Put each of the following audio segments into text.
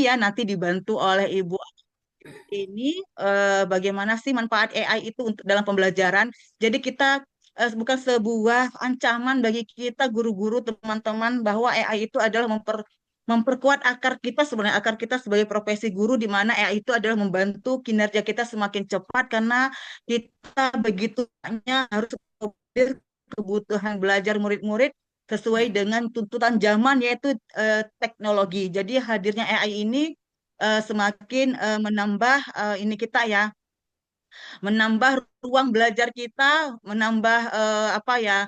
ini ya nanti dibantu oleh Ibu ini bagaimana sih manfaat AI itu untuk dalam pembelajaran. Jadi kita bukan sebuah ancaman bagi kita guru-guru teman-teman bahwa AI itu adalah memperkuat akar kita sebenarnya akar kita sebagai profesi guru di mana AI itu adalah membantu kinerja kita semakin cepat karena kita begitu banyak harus mengakomodir kebutuhan belajar murid-murid sesuai dengan tuntutan zaman yaitu teknologi. Jadi hadirnya AI ini semakin menambah ini kita ya, menambah ruang belajar kita, menambah apa ya,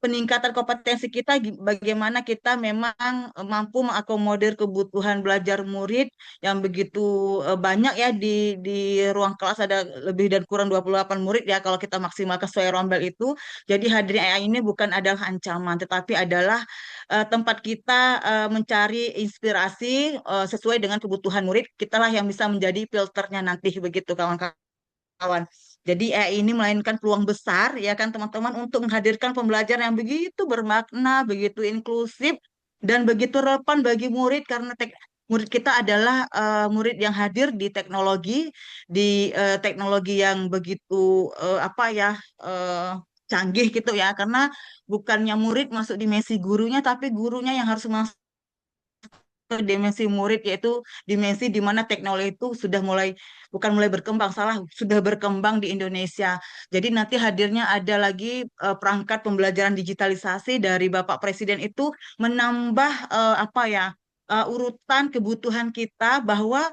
peningkatan kompetensi kita bagaimana kita memang mampu mengakomodir kebutuhan belajar murid yang begitu banyak ya di ruang kelas ada lebih dan kurang 28 murid ya kalau kita maksimalkan sesuai rombel itu. Jadi hadirnya AI ini bukan adalah ancaman tetapi adalah tempat kita mencari inspirasi sesuai dengan kebutuhan murid. Kitalah yang bisa menjadi filternya nanti begitu kawan-kawan. Jadi AI ini melainkan peluang besar ya kan teman-teman untuk menghadirkan pembelajaran yang begitu bermakna, begitu inklusif dan begitu relevan bagi murid karena murid kita adalah murid yang hadir di teknologi yang begitu apa ya eh, canggih gitu ya karena bukannya murid masuk dimensi gurunya tapi gurunya yang harus masuk ke dimensi murid yaitu dimensi di mana teknologi itu sudah mulai bukan mulai berkembang salah sudah berkembang di Indonesia. Jadi nanti hadirnya ada lagi perangkat pembelajaran digitalisasi dari Bapak Presiden itu menambah apa ya urutan kebutuhan kita bahwa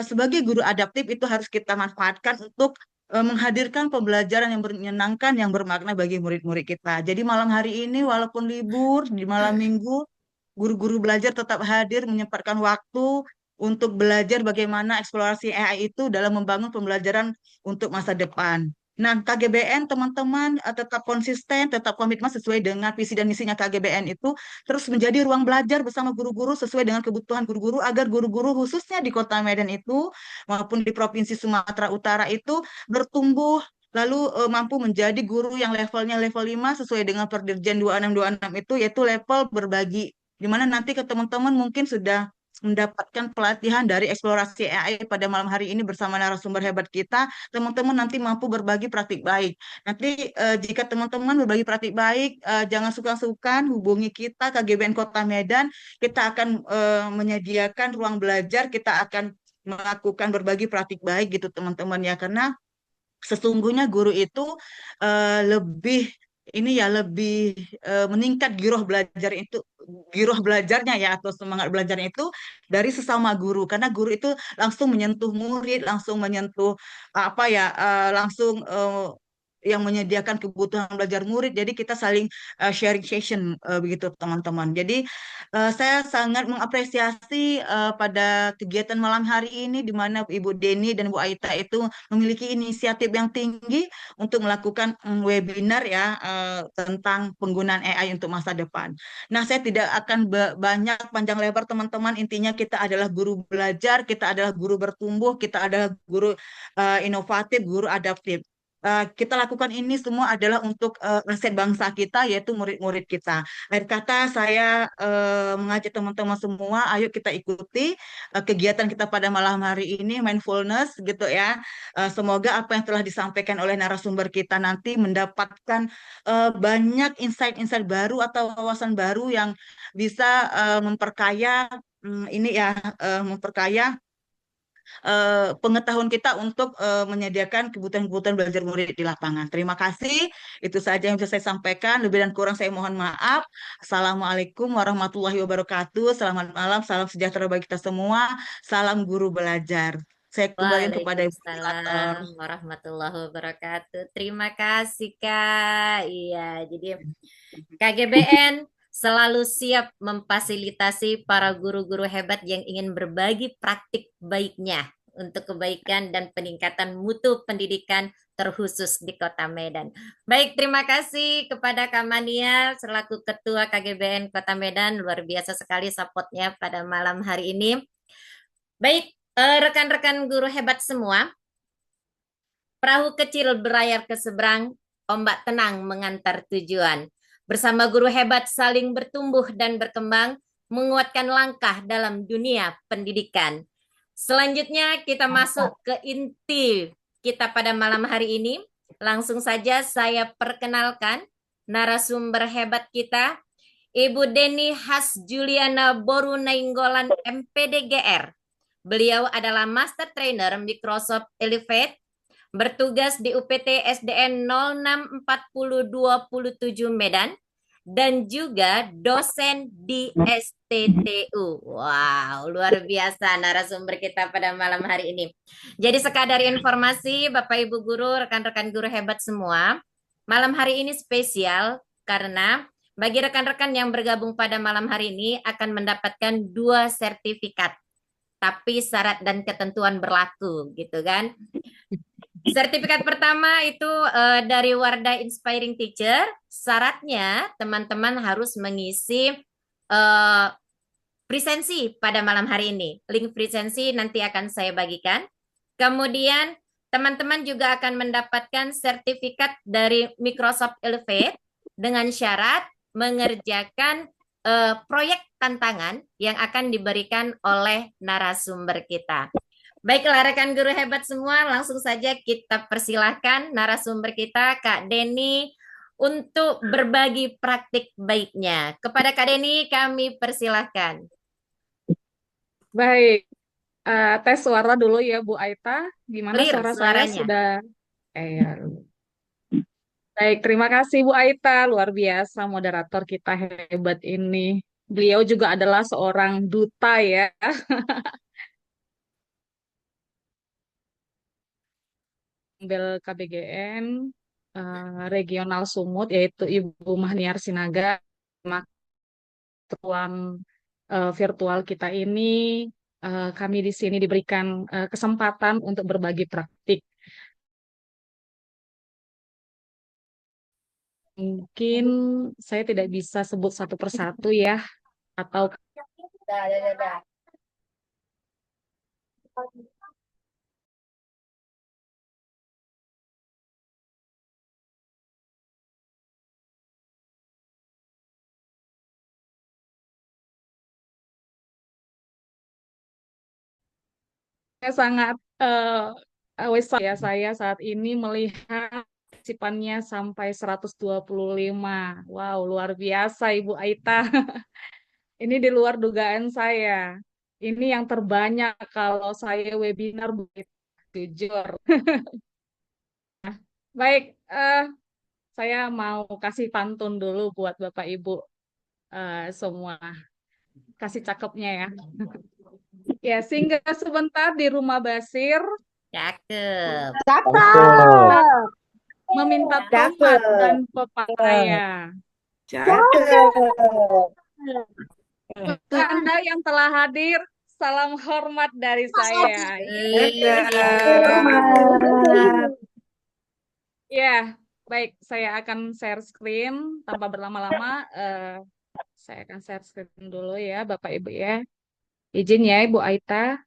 sebagai guru adaptif itu harus kita manfaatkan untuk menghadirkan pembelajaran yang menyenangkan, yang bermakna bagi murid-murid kita. Jadi malam hari ini walaupun libur di malam minggu guru-guru belajar tetap hadir menyempatkan waktu untuk belajar bagaimana eksplorasi AI itu dalam membangun pembelajaran untuk masa depan. Nah, KGBN teman-teman tetap konsisten, tetap komitmen sesuai dengan visi dan misinya KGBN itu terus menjadi ruang belajar bersama guru-guru sesuai dengan kebutuhan guru-guru agar guru-guru khususnya di Kota Medan itu maupun di Provinsi Sumatera Utara itu bertumbuh lalu mampu menjadi guru yang levelnya level 5 sesuai dengan Perdirjen 2626 itu yaitu level berbagi di mana nanti ke teman-teman mungkin sudah mendapatkan pelatihan dari eksplorasi AI pada malam hari ini bersama narasumber hebat kita, teman-teman nanti mampu berbagi praktik baik. Nanti jika teman-teman berbagi praktik baik, jangan sungkan-sungkan hubungi kita KGBN Kota Medan, kita akan menyediakan ruang belajar, kita akan melakukan berbagi praktik baik gitu teman-teman ya, karena sesungguhnya guru itu lebih ini ya lebih meningkat giroh belajarnya ya atau semangat belajarnya itu dari sesama guru karena guru itu langsung menyentuh murid langsung menyentuh apa ya langsung yang menyediakan kebutuhan belajar murid jadi kita saling sharing session begitu teman-teman jadi saya sangat mengapresiasi pada kegiatan malam hari ini di mana Ibu Deni dan Bu Aita itu memiliki inisiatif yang tinggi untuk melakukan webinar ya tentang penggunaan AI untuk masa depan. Nah, saya tidak akan banyak panjang lebar teman-teman. Intinya kita adalah guru belajar, kita adalah guru bertumbuh, kita adalah guru inovatif, guru adaptif. Kita lakukan ini semua adalah untuk aset bangsa kita, yaitu murid-murid kita. Akhir kata, saya mengajak teman-teman semua, ayo kita ikuti kegiatan kita pada malam hari ini, mindfulness gitu ya. Semoga apa yang telah disampaikan oleh narasumber kita nanti mendapatkan banyak insight-insight baru atau wawasan baru yang bisa memperkaya ini ya memperkaya pengetahuan kita untuk menyediakan kebutuhan-kebutuhan belajar murid di lapangan. Terima kasih. Itu saja yang bisa saya sampaikan. Lebih dan kurang saya mohon maaf. Assalamualaikum warahmatullahi wabarakatuh. Selamat malam, salam sejahtera bagi kita semua. Salam guru belajar. Saya kembalikan kepada Ibu Waalaikumsalam moderator. warahmatullahi wabarakatuh. Terima kasih, Kak. Iya, jadi KGBN selalu siap memfasilitasi para guru-guru hebat yang ingin berbagi praktik baiknya untuk kebaikan dan peningkatan mutu pendidikan terkhusus di Kota Medan. Baik, terima kasih kepada Kak Mania selaku Ketua KGBN Kota Medan. Luar biasa sekali supportnya pada malam hari ini. Baik, rekan-rekan guru hebat semua, perahu kecil berlayar ke seberang, ombak tenang mengantar tujuan. Bersama guru hebat saling bertumbuh dan berkembang, menguatkan langkah dalam dunia pendidikan. Selanjutnya kita masuk ke inti kita pada malam hari ini. Langsung saja saya perkenalkan narasumber hebat kita, Ibu Deni Has Juliana Boru Nainggolan MPDGR. Beliau adalah Master Trainer Microsoft Elevate, bertugas di UPT SDN 064027 Medan, dan juga dosen di STTU. Wow, luar biasa narasumber kita pada malam hari ini. Jadi sekadar informasi Bapak Ibu guru, rekan-rekan guru hebat semua, malam hari ini spesial karena bagi rekan-rekan yang bergabung pada malam hari ini akan mendapatkan 2 sertifikat, tapi syarat dan ketentuan berlaku, gitu kan? Sertifikat pertama itu dari Wardah Inspiring Teacher. Syaratnya teman-teman harus mengisi uh, presensi pada malam hari ini. Link presensi nanti akan saya bagikan. Kemudian teman-teman juga akan mendapatkan sertifikat dari Microsoft Elevate dengan syarat mengerjakan proyek tantangan yang akan diberikan oleh narasumber kita. Baiklah rekan guru hebat semua, langsung saja kita persilahkan narasumber kita Kak Deni untuk berbagi praktik baiknya. Kepada Kak Deni kami persilahkan. Baik, tes suara dulu ya Bu Aita. Gimana Clear suara saya suaranya. sudah? Ya. Baik, terima kasih Bu Aita. Luar biasa moderator kita hebat ini. Beliau juga adalah seorang duta ya. Bel KBGN Regional Sumut, yaitu Ibu Mahniar Sinaga. Ruang virtual kita ini, kami di sini diberikan kesempatan untuk berbagi praktik. Mungkin saya tidak bisa sebut satu persatu ya, atau saya sangat saya saat ini melihat partisipannya sampai 125. Wow, luar biasa Ibu Aita. Ini di luar dugaan saya. Ini yang terbanyak kalau saya webinar begitu jujur. Baik, saya mau kasih pantun dulu buat Bapak Ibu semua. Kasih cakepnya ya. Ya, singgah sebentar di rumah Basir, Cakep. Cakep. meminta tomat Cakep. dan pepaya. Cakep. Untuk Anda yang telah hadir, salam hormat dari saya. Cakep. Ya, baik. Saya akan share screen tanpa berlama-lama. Saya akan share screen dulu ya, Bapak Ibu ya. Izin ya, Ibu Aita.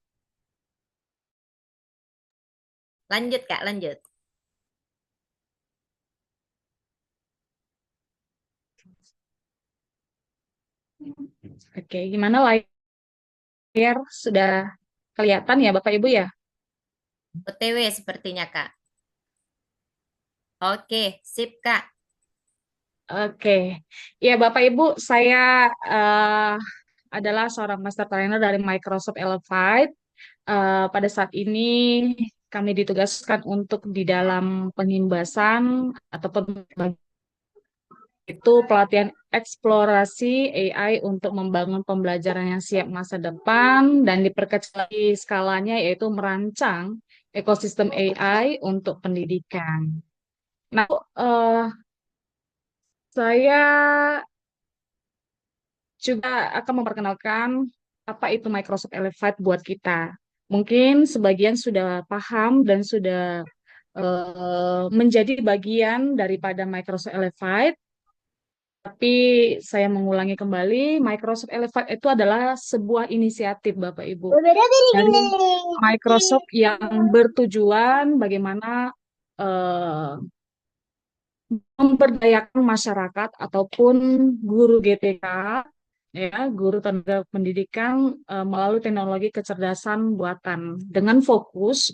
Lanjut Kak, lanjut. Oke, gimana layar? Sudah kelihatan ya, Bapak Ibu ya? OTW sepertinya Kak. Oke, sip Kak. Oke, ya Bapak Ibu, saya adalah seorang master trainer dari Microsoft Elevate. Pada saat ini kami ditugaskan untuk di dalam penimbasan ataupun itu pelatihan eksplorasi AI untuk membangun pembelajaran yang siap masa depan dan diperkecil lagi skalanya yaitu merancang ekosistem AI untuk pendidikan. Nah, saya juga akan memperkenalkan apa itu Microsoft Elevate buat kita. Mungkin sebagian sudah paham dan sudah menjadi bagian daripada Microsoft Elevate, tapi saya mengulangi kembali, Microsoft Elevate itu adalah sebuah inisiatif Bapak Ibu dari Microsoft yang bertujuan bagaimana eh, memberdayakan masyarakat ataupun guru GTK ya, guru tenaga pendidikan melalui teknologi kecerdasan buatan dengan fokus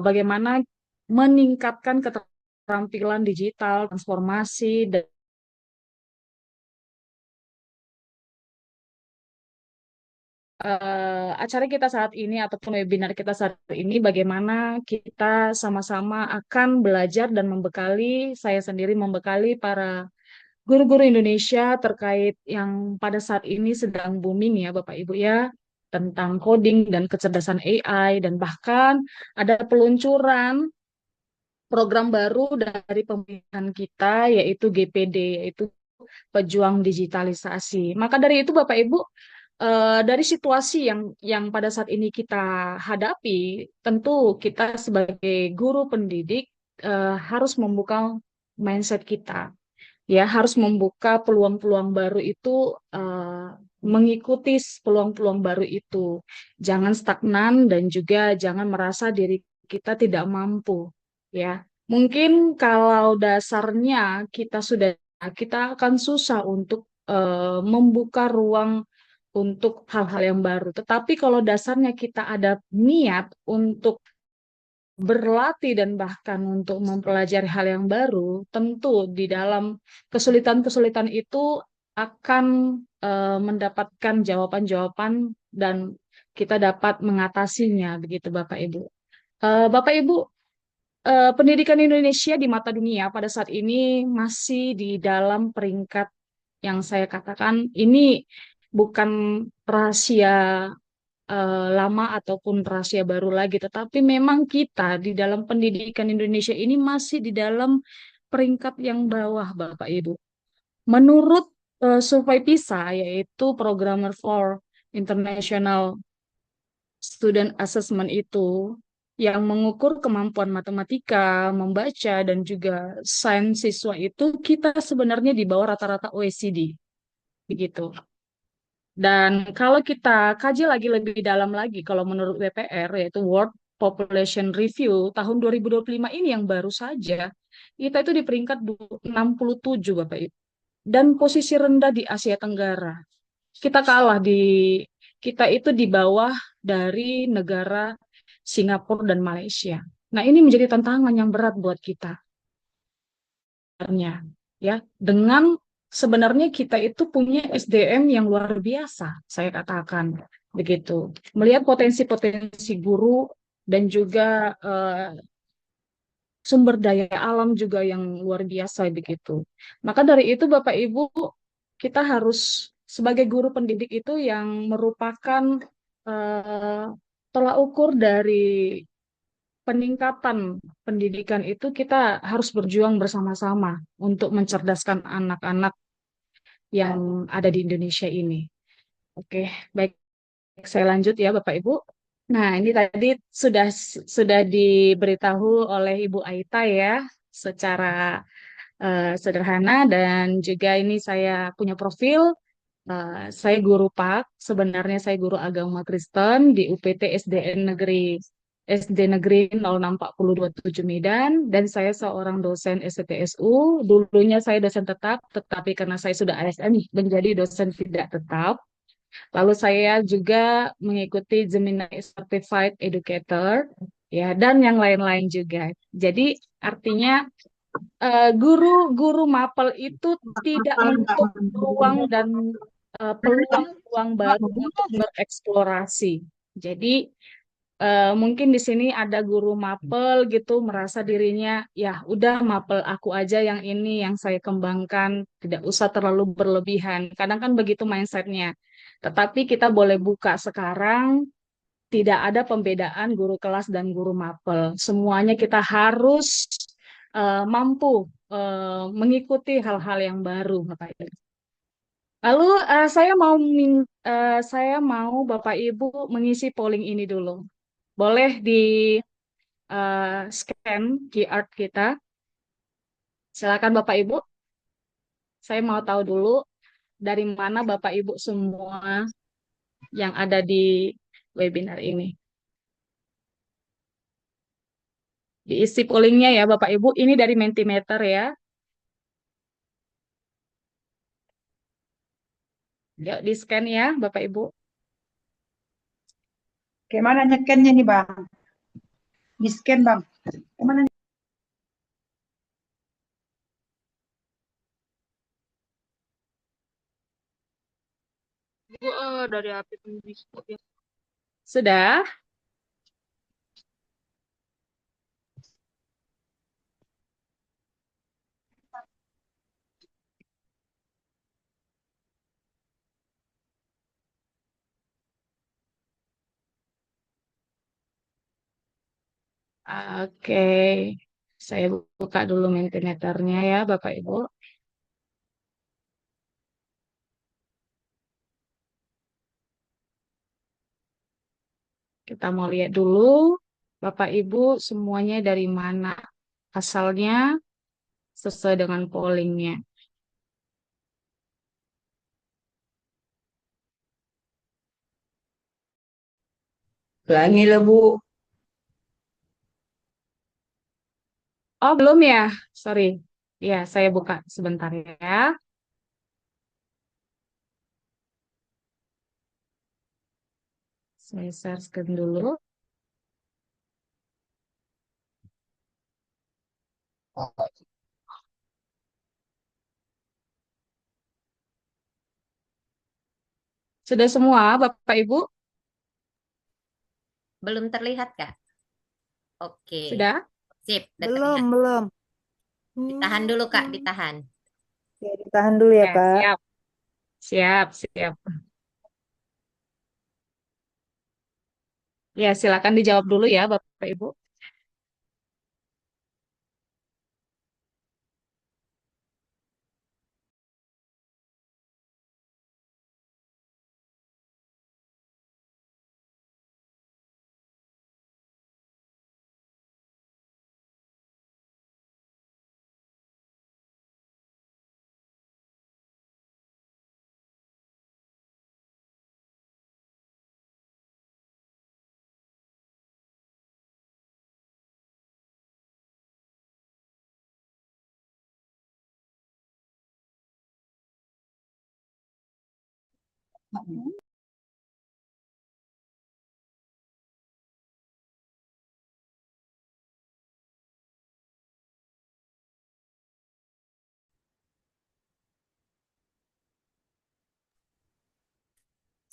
bagaimana meningkatkan keterampilan digital, transformasi, dan acara kita saat ini ataupun webinar kita saat ini bagaimana kita sama-sama akan belajar dan membekali, saya sendiri membekali para guru-guru Indonesia terkait yang pada saat ini sedang booming ya Bapak Ibu ya, tentang coding dan kecerdasan AI, dan bahkan ada peluncuran program baru dari pemerintahan kita yaitu GPD, yaitu Pejuang Digitalisasi. Maka dari itu Bapak Ibu, dari situasi yang pada saat ini kita hadapi, tentu kita sebagai guru pendidik harus membuka mindset kita, ya harus membuka peluang-peluang baru itu, mengikuti peluang-peluang baru itu. Jangan stagnan dan juga jangan merasa diri kita tidak mampu, ya. Mungkin kalau dasarnya kita akan susah untuk membuka ruang untuk hal-hal yang baru. Tetapi kalau dasarnya kita ada niat untuk berlatih dan bahkan untuk mempelajari hal yang baru, tentu di dalam kesulitan-kesulitan itu akan mendapatkan jawaban-jawaban dan kita dapat mengatasinya, begitu Bapak Ibu. Bapak Ibu, pendidikan Indonesia di mata dunia pada saat ini masih di dalam peringkat yang saya katakan ini bukan rahasia lama ataupun rahasia baru lagi, tetapi memang kita di dalam pendidikan Indonesia ini masih di dalam peringkat yang bawah, Bapak Ibu. Menurut survei PISA, yaitu Programmer for International Student Assessment itu, yang mengukur kemampuan matematika, membaca, dan juga sains siswa itu, kita sebenarnya di bawah rata-rata OECD. Begitu. Dan kalau kita kaji lagi lebih dalam lagi, kalau menurut WPR, yaitu World Population Review, tahun 2025 ini yang baru saja, kita itu di peringkat 67, Bapak Ibu. Dan posisi rendah di Asia Tenggara. Kita kalah kita itu di bawah dari negara Singapura dan Malaysia. Nah, ini menjadi tantangan yang berat buat kita sebenarnya, ya. Dengan sebenarnya kita itu punya SDM yang luar biasa, saya katakan begitu. Melihat potensi-potensi guru dan juga sumber daya alam juga yang luar biasa begitu. Maka dari itu Bapak Ibu, kita harus sebagai guru pendidik itu yang merupakan eh, tolak ukur dari peningkatan pendidikan itu, kita harus berjuang bersama-sama untuk mencerdaskan anak-anak yang ada di Indonesia ini. Oke, baik, saya lanjut ya Bapak Ibu. Nah, ini tadi sudah diberitahu oleh Ibu Aita ya secara sederhana, dan juga ini saya punya profil. Saya guru PAK, sebenarnya saya guru agama Kristen di UPT SD Negeri 064027 Medan, dan saya seorang dosen STTSU. Dulunya saya dosen tetap, tetapi karena saya sudah ASN menjadi dosen tidak tetap. Lalu saya juga mengikuti Gemini Certified Educator, ya, dan yang lain-lain juga. Jadi artinya guru-guru mapel itu tidak menutup ruang dan peluang-peluang baru untuk bereksplorasi. Jadi mungkin di sini ada guru mapel gitu merasa dirinya ya udah mapel aku aja yang ini yang saya kembangkan, tidak usah terlalu berlebihan. Kadang kan begitu mindsetnya. Tetapi kita boleh buka sekarang, tidak ada pembedaan guru kelas dan guru mapel. Semuanya kita harus mampu mengikuti hal-hal yang baru, Bapak Ibu. Lalu saya mau Bapak Ibu mengisi polling ini dulu. Boleh di scan QR kita. Silakan Bapak Ibu. Saya mau tahu dulu dari mana Bapak Ibu semua yang ada di webinar ini. Diisi pollingnya ya Bapak Ibu. Ini dari Mentimeter ya. Yuk di-scan ya, Bapak Ibu. Kayak mana nyekennya nih Bang? Di scan Bang. Kemana? Bu, dari HP ya. Sudah? Oke. Saya buka dulu Mentimeternya ya, Bapak Ibu. Kita mau lihat dulu, Bapak Ibu, semuanya dari mana asalnya sesuai dengan pollingnya. Ulangi lah Bu. Oh, belum ya? Sorry. Ya, saya buka sebentar ya. Saya share dulu. Sudah semua, Bapak Ibu? Belum terlihat, Kak? Oke. Sudah? Sip, udah Belum, terlihat. belum. Ditahan dulu, Kak, ditahan. Ya, ditahan dulu ya, Ya, Kak. siap. Siap, siap. Ya, silakan dijawab dulu ya, Bapak Ibu.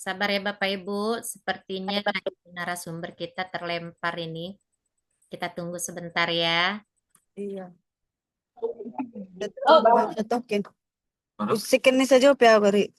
Sabar ya Bapak Ibu, sepertinya narasumber kita terlempar ini. Kita tunggu sebentar ya. Iya. Cetokin. Usikin nih saja, ya, Bari.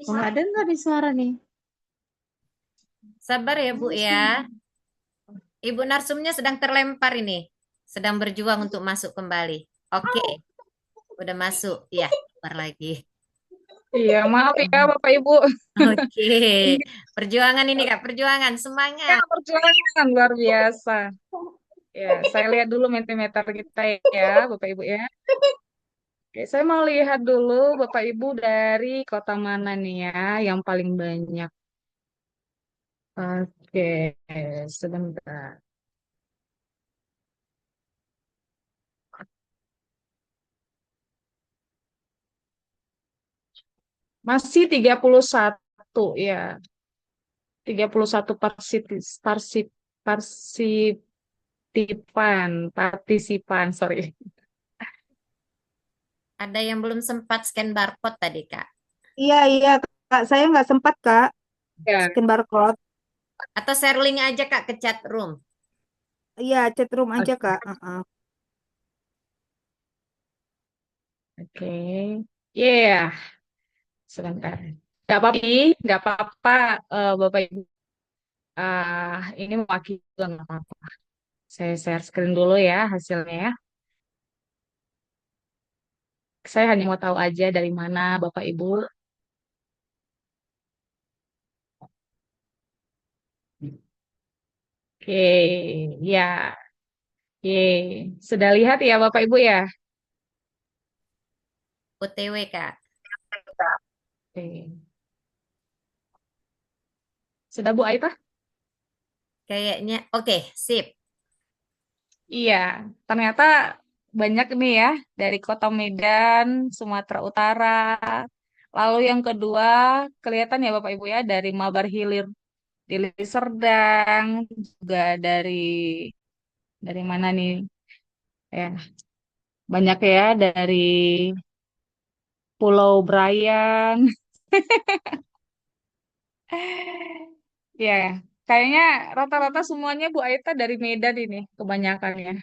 Oh, ada nggak di suara nih? Sabar ya Bu ya. Ibu narsumnya sedang terlempar ini. Sedang berjuang untuk masuk kembali. Oke, udah masuk. Ya, keluar lagi. Iya, maaf ya Bapak Ibu. Oke, perjuangan ini Kak, perjuangan, Ya, semangat. perjuangan luar biasa. Ya, saya lihat dulu Mentimeter kita ya, Bapak Ibu ya. Oke, saya mau lihat dulu Bapak Ibu dari kota mana nih ya yang paling banyak. Oke, sebentar. Masih 31 ya. 31 partisipan, sorry. Ada yang belum sempat scan barcode tadi Kak. Iya, iya, Kak. Saya nggak sempat, Kak. Ya, Scan barcode. Atau share link aja Kak ke chat room. Iya, chat room aja, oke. Kak. Heeh. Oke. Yeah, sebentar. Nggak apa-apa, nggak apa-apa, Bapak Ibu. Ini mewakili juga nggak apa-apa. Saya share screen dulu ya hasilnya ya. Saya hanya mau tahu aja dari mana Bapak Ibu. Oke, ya. Oke, sudah lihat ya Bapak Ibu ya. OTW Kak. Oke. Sudah Bu Aita? Kayaknya oke, sip. Iya, ternyata banyak nih ya dari Kota Medan, Sumatera Utara. Lalu yang kedua kelihatan ya Bapak Ibu ya dari Mabar Hilir, Deli Serdang, juga dari mana nih? Ya, banyak ya dari Pulau Brayang. Ya, kayaknya rata-rata semuanya Bu Aita dari Medan ini kebanyakannya.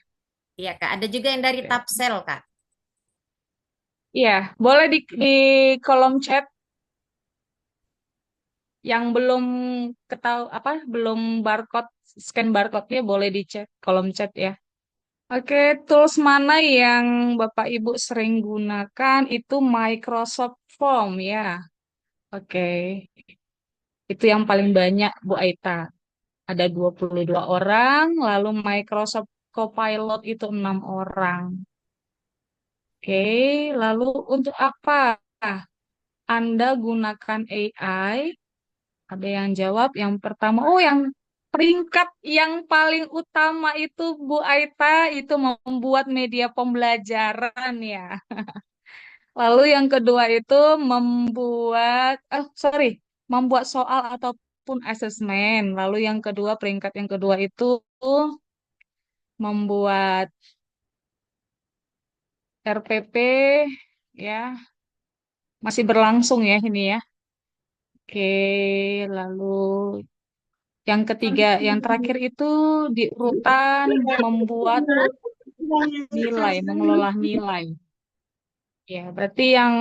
Iya Kak, ada juga yang dari Oke. Tapsel Kak. Iya, boleh di kolom chat yang belum ketahu apa belum barcode scan barcode-nya boleh dicek kolom chat ya. Oke, tools mana yang Bapak Ibu sering gunakan itu Microsoft Form ya. Oke, itu yang paling banyak Bu Aita. Ada 22 orang, lalu Microsoft Copilot itu 6 orang. Oke, lalu untuk apa Anda gunakan AI? Ada yang jawab yang pertama, oh yang peringkat yang paling utama itu Bu Aita itu membuat media pembelajaran ya. Lalu yang kedua itu membuat soal ataupun asesmen. Lalu yang kedua peringkat yang kedua itu membuat RPP ya, masih berlangsung ya ini ya. Oke, lalu yang ketiga, yang terakhir itu di urutan membuat nilai, mengelola nilai. Ya, berarti yang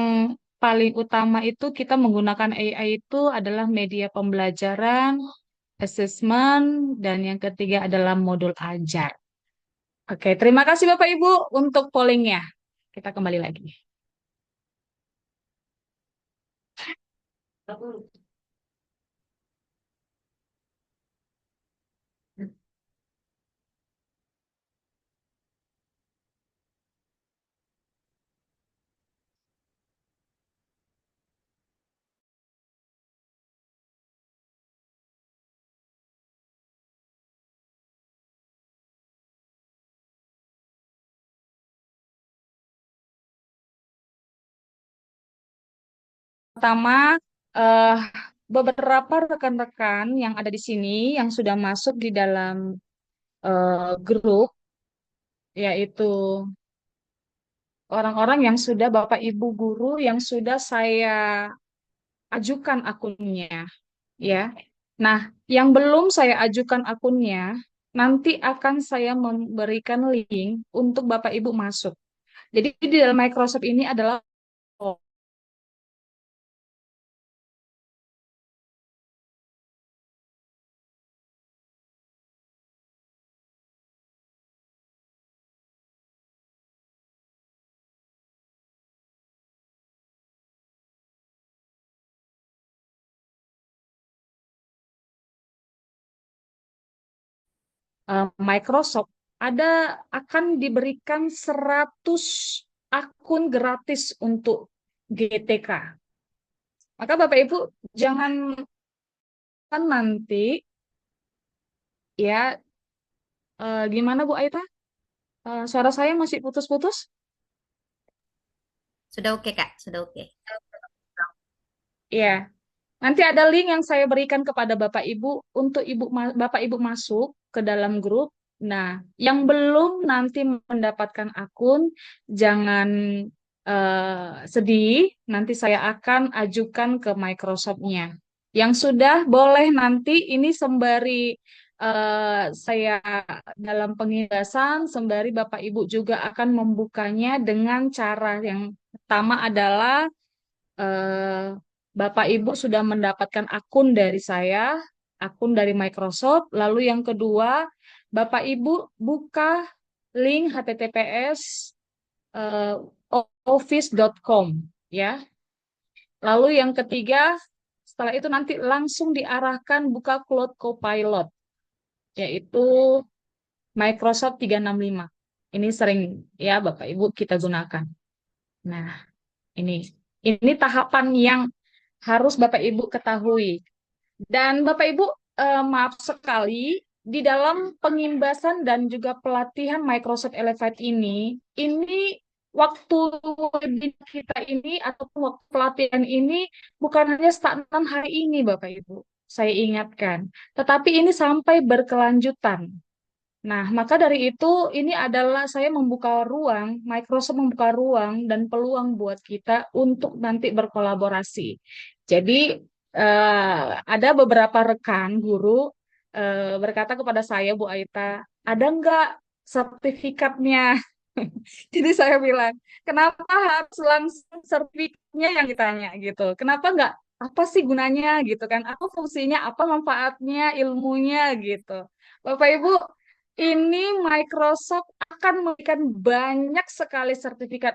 paling utama itu kita menggunakan AI itu adalah media pembelajaran, assessment, dan yang ketiga adalah modul ajar. Oke, terima kasih Bapak Ibu untuk pollingnya. Kita kembali lagi. Pertama, eh, beberapa rekan-rekan yang ada di sini yang sudah masuk di dalam grup, yaitu orang-orang yang sudah Bapak Ibu guru yang sudah saya ajukan akunnya, ya. Nah, yang belum saya ajukan akunnya, nanti akan saya memberikan link untuk Bapak Ibu masuk. Jadi di dalam Microsoft ini adalah Microsoft, akan diberikan 100 akun gratis untuk GTK. Maka Bapak Ibu jangan nanti ya, gimana Bu Aita? Suara saya masih putus-putus? Sudah oke, Kak. Sudah oke. Ya, nanti ada link yang saya berikan kepada Bapak Ibu untuk Bapak Ibu masuk ke dalam grup. Nah, yang belum nanti mendapatkan akun, jangan sedih. Nanti saya akan ajukan ke Microsoft-nya. Yang sudah boleh nanti ini sembari saya dalam pengibasan, sembari Bapak Ibu juga akan membukanya dengan cara yang pertama adalah eh, Bapak Ibu sudah mendapatkan akun dari saya, akun dari Microsoft. Lalu yang kedua, Bapak Ibu buka link https eh, office.com ya. Lalu yang ketiga, setelah itu nanti langsung diarahkan buka Cloud Copilot, yaitu Microsoft 365. Ini sering ya Bapak Ibu kita gunakan. Nah, ini tahapan yang harus Bapak Ibu ketahui. Dan Bapak Ibu, maaf sekali, di dalam pengimbasan dan juga pelatihan Microsoft Elevate ini waktu webinar kita ini ataupun waktu pelatihan ini bukan hanya stagnan hari ini, Bapak Ibu. Saya ingatkan, tetapi ini sampai berkelanjutan. Nah, maka dari itu ini adalah saya membuka ruang, Microsoft membuka ruang dan peluang buat kita untuk nanti berkolaborasi. Jadi ada beberapa rekan guru berkata kepada saya, Bu Aita, ada nggak sertifikatnya? Jadi saya bilang, kenapa harus langsung sertifikatnya yang ditanya gitu? Kenapa nggak apa sih gunanya gitu kan? Apa fungsinya? Apa manfaatnya? Ilmunya gitu. Bapak Ibu, ini Microsoft akan memberikan banyak sekali sertifikat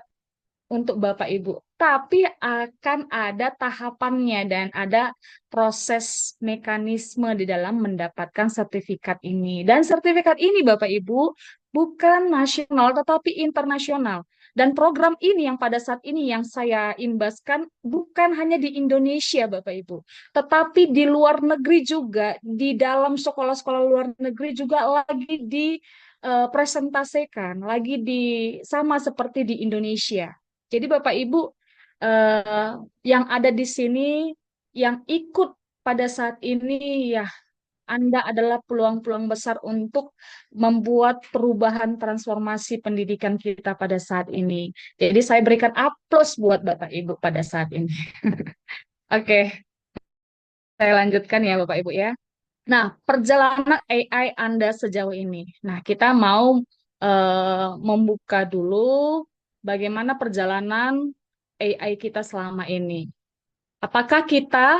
untuk Bapak Ibu, tapi akan ada tahapannya dan ada proses mekanisme di dalam mendapatkan sertifikat ini. Dan sertifikat ini Bapak Ibu bukan nasional tetapi internasional. Dan program ini yang pada saat ini yang saya imbaskan bukan hanya di Indonesia Bapak Ibu, tetapi di luar negeri juga, di dalam sekolah-sekolah luar negeri juga lagi presentasikan, lagi sama seperti di Indonesia. Jadi Bapak Ibu yang ada di sini, yang ikut pada saat ini ya Anda adalah peluang-peluang besar untuk membuat perubahan transformasi pendidikan kita pada saat ini. Jadi saya berikan aplaus buat Bapak Ibu pada saat ini. Oke, saya lanjutkan ya Bapak Ibu ya. Nah, perjalanan AI Anda sejauh ini. Nah, kita mau membuka dulu bagaimana perjalanan AI kita selama ini. Apakah kita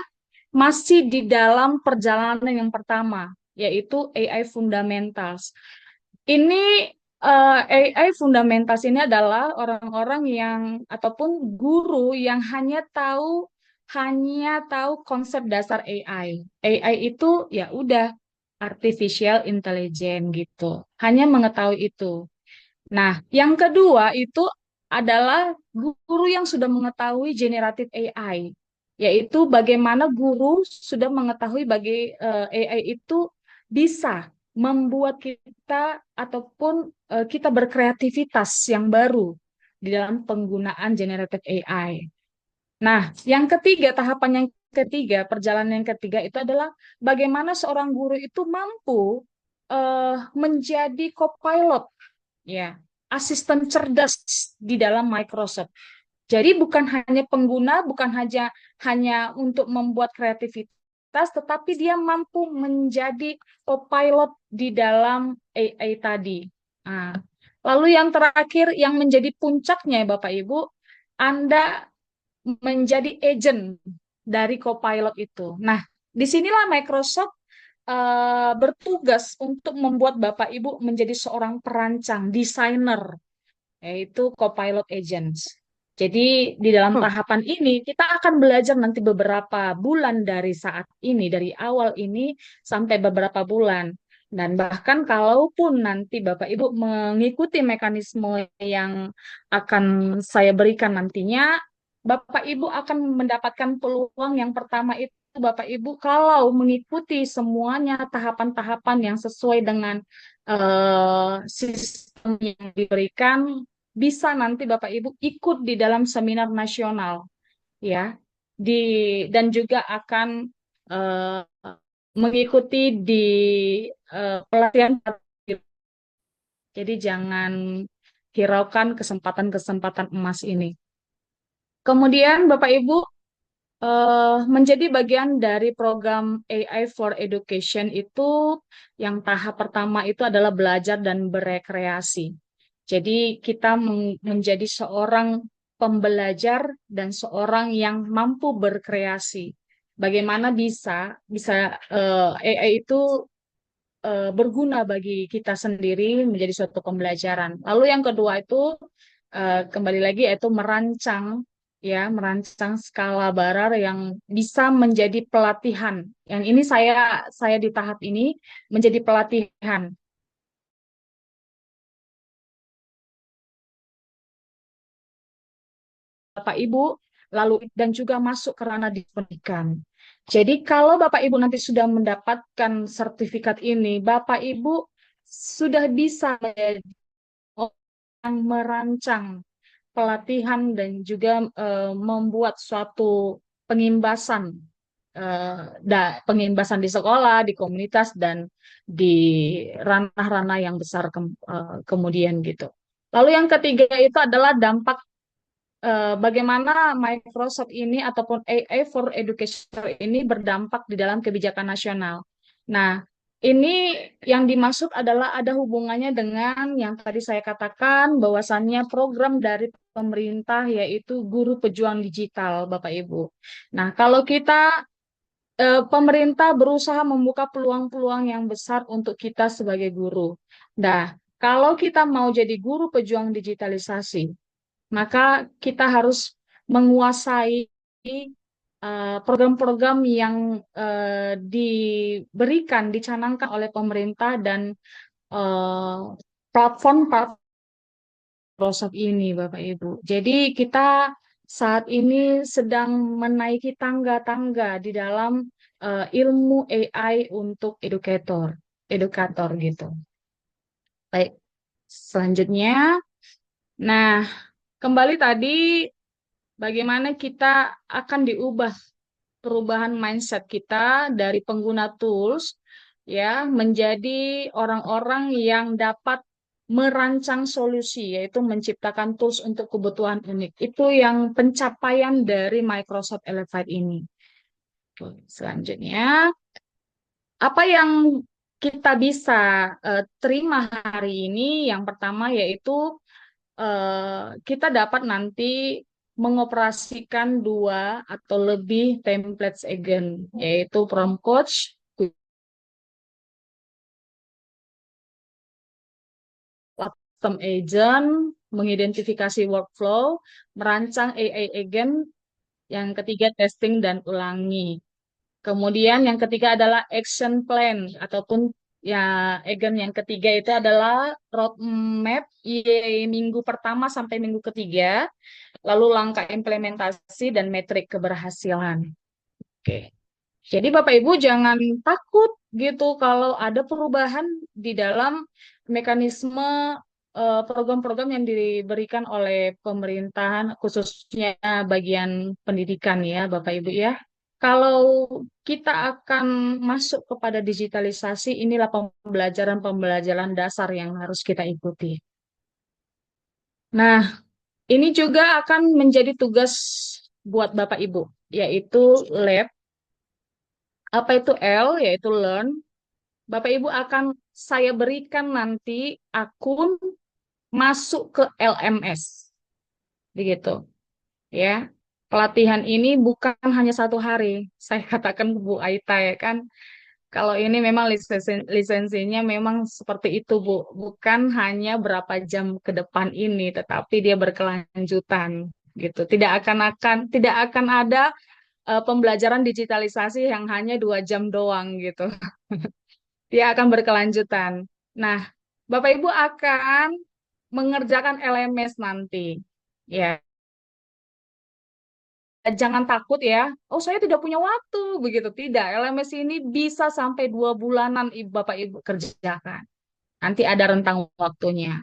masih di dalam perjalanan yang pertama, yaitu AI Fundamentals. Ini AI Fundamentals ini adalah orang-orang yang ataupun guru yang hanya tahu konsep dasar AI. AI itu ya udah artificial intelligence gitu. Hanya mengetahui itu. Nah, yang kedua itu adalah guru yang sudah mengetahui generative AI, yaitu bagaimana guru sudah mengetahui AI itu bisa membuat kita ataupun kita berkreativitas yang baru di dalam penggunaan generative AI. Nah, yang ketiga, tahapan yang ketiga, perjalanan yang ketiga itu adalah bagaimana seorang guru itu mampu menjadi co-pilot, ya, asisten cerdas di dalam Microsoft. Jadi bukan hanya pengguna, bukan hanya untuk membuat kreativitas, tetapi dia mampu menjadi co-pilot di dalam AI tadi. Nah, lalu yang terakhir yang menjadi puncaknya Bapak Ibu, Anda menjadi agent dari Copilot itu. Nah, disinilah Microsoft bertugas untuk membuat Bapak Ibu menjadi seorang perancang, desainer, yaitu Copilot Agents. Jadi di dalam tahapan ini kita akan belajar nanti beberapa bulan dari saat ini, dari awal ini sampai beberapa bulan. Dan bahkan kalaupun nanti Bapak Ibu mengikuti mekanisme yang akan saya berikan nantinya, Bapak Ibu akan mendapatkan peluang yang pertama itu Bapak Ibu kalau mengikuti semuanya tahapan-tahapan yang sesuai dengan sistem yang diberikan, bisa nanti Bapak Ibu ikut di dalam seminar nasional ya di dan juga akan eh, mengikuti di pelatihan. Jadi jangan hiraukan kesempatan-kesempatan emas ini. Kemudian Bapak Ibu menjadi bagian dari program AI for Education itu yang tahap pertama itu adalah belajar dan berekreasi. Jadi kita menjadi seorang pembelajar dan seorang yang mampu berkreasi. Bagaimana bisa bisa AI itu berguna bagi kita sendiri menjadi suatu pembelajaran. Lalu yang kedua itu kembali lagi yaitu merancang ya, merancang skala barar yang bisa menjadi pelatihan. Yang ini saya di tahap ini menjadi pelatihan. Bapak Ibu lalu dan juga masuk ke ranah di pendidikan. Jadi kalau Bapak Ibu nanti sudah mendapatkan sertifikat ini, Bapak Ibu sudah bisa menjadi orang merancang pelatihan dan juga membuat suatu pengimbasan pengimbasan di sekolah, di komunitas dan di ranah-ranah yang besar kemudian gitu. Lalu yang ketiga itu adalah dampak bagaimana Microsoft ini ataupun AI for Education ini berdampak di dalam kebijakan nasional. Nah, ini yang dimaksud adalah ada hubungannya dengan yang tadi saya katakan bahwasannya program dari pemerintah yaitu Guru Pejuang Digital, Bapak Ibu. Nah, kalau kita pemerintah berusaha membuka peluang-peluang yang besar untuk kita sebagai guru. Nah, kalau kita mau jadi guru pejuang digitalisasi, maka kita harus menguasai program-program yang diberikan, dicanangkan oleh pemerintah dan platform Microsoft ini, Bapak Ibu. Jadi kita saat ini sedang menaiki tangga-tangga di dalam ilmu AI untuk edukator gitu. Baik, selanjutnya. Nah, kembali tadi bagaimana kita akan diubah perubahan mindset kita dari pengguna tools ya menjadi orang-orang yang dapat merancang solusi yaitu menciptakan tools untuk kebutuhan unik. Itu yang pencapaian dari Microsoft Elevate ini. Selanjutnya, apa yang kita bisa terima hari ini? Yang pertama yaitu kita dapat nanti mengoperasikan dua atau lebih templates agent, yaitu from coach, custom agent, mengidentifikasi workflow, merancang AI agent, yang ketiga testing dan ulangi. Kemudian yang ketiga adalah action plan ataupun ya agent yang ketiga itu adalah roadmap minggu pertama sampai minggu ketiga, lalu langkah implementasi dan metrik keberhasilan. Oke. Jadi Bapak Ibu jangan takut gitu kalau ada perubahan di dalam mekanisme program-program yang diberikan oleh pemerintahan khususnya bagian pendidikan ya Bapak Ibu ya. Kalau kita akan masuk kepada digitalisasi, inilah pembelajaran-pembelajaran dasar yang harus kita ikuti. Nah, ini juga akan menjadi tugas buat Bapak Ibu, yaitu lab. Apa itu L? Yaitu learn. Bapak Ibu akan saya berikan nanti akun masuk ke LMS. Begitu. Ya. Pelatihan ini bukan hanya 1 hari. Saya katakan Bu Aita ya kan. Kalau ini memang lisensinya memang seperti itu Bu. Bukan hanya berapa jam ke depan ini, tetapi dia berkelanjutan gitu. Tidak akan ada pembelajaran digitalisasi yang hanya 2 jam doang gitu. Dia akan berkelanjutan. Nah, Bapak Ibu akan mengerjakan LMS nanti. Ya, jangan takut ya. Oh, saya tidak punya waktu. Begitu. Tidak. LMS ini bisa sampai 2 bulanan Bapak Ibu kerjakan. Nanti ada rentang waktunya.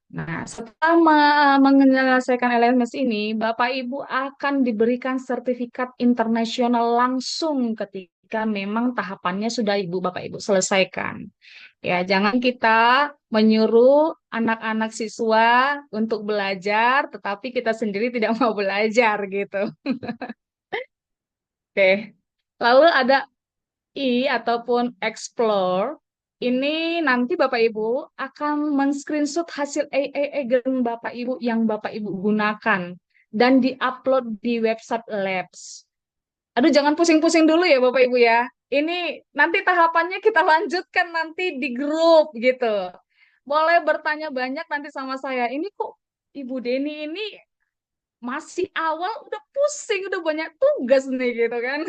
Nah, setelah menyelesaikan LMS ini, Bapak Ibu akan diberikan sertifikat internasional langsung ketika memang tahapannya sudah Bapak Ibu selesaikan. Ya, jangan kita menyuruh anak-anak siswa untuk belajar, tetapi kita sendiri tidak mau belajar gitu. Oke. Lalu ada I ataupun explore. Ini nanti Bapak Ibu akan men-screenshot hasil agent Bapak Ibu yang Bapak Ibu gunakan dan di-upload di website Labs. Aduh, jangan pusing-pusing dulu ya Bapak Ibu ya. Ini nanti tahapannya kita lanjutkan nanti di grup gitu. Boleh bertanya banyak nanti sama saya. Ini kok Ibu Deni ini masih awal udah pusing, udah banyak tugas nih gitu kan.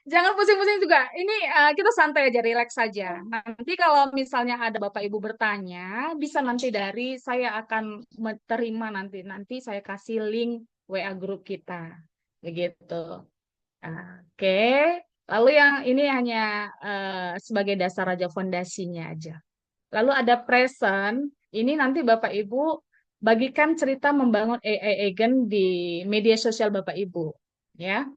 Jangan pusing-pusing juga. Ini kita santai aja, relax saja. Nanti kalau misalnya ada Bapak Ibu bertanya, bisa nanti dari saya akan terima nanti saya kasih link WA grup kita. Begitu. Oke. Lalu yang ini hanya sebagai dasar aja fondasinya aja. Lalu ada present. Ini nanti Bapak Ibu bagikan cerita membangun AI agent di media sosial Bapak Ibu. Ya.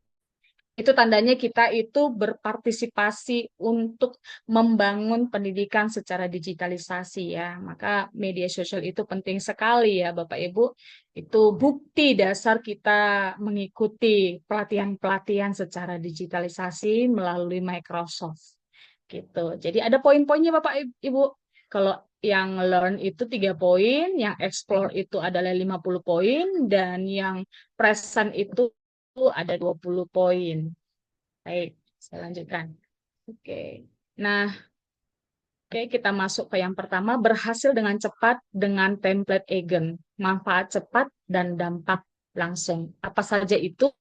Itu tandanya kita itu berpartisipasi untuk membangun pendidikan secara digitalisasi ya. Maka media sosial itu penting sekali ya Bapak Ibu. Itu bukti dasar kita mengikuti pelatihan-pelatihan secara digitalisasi melalui Microsoft. Gitu. Jadi ada poin-poinnya Bapak Ibu. Kalau yang learn itu 3 poin, yang explore itu adalah 50 poin, dan yang present itu ada 20 poin. Baik, saya lanjutkan. Oke. Nah, oke, kita masuk ke yang pertama, berhasil dengan cepat dengan template agent. Manfaat cepat dan dampak langsung. Apa saja itu?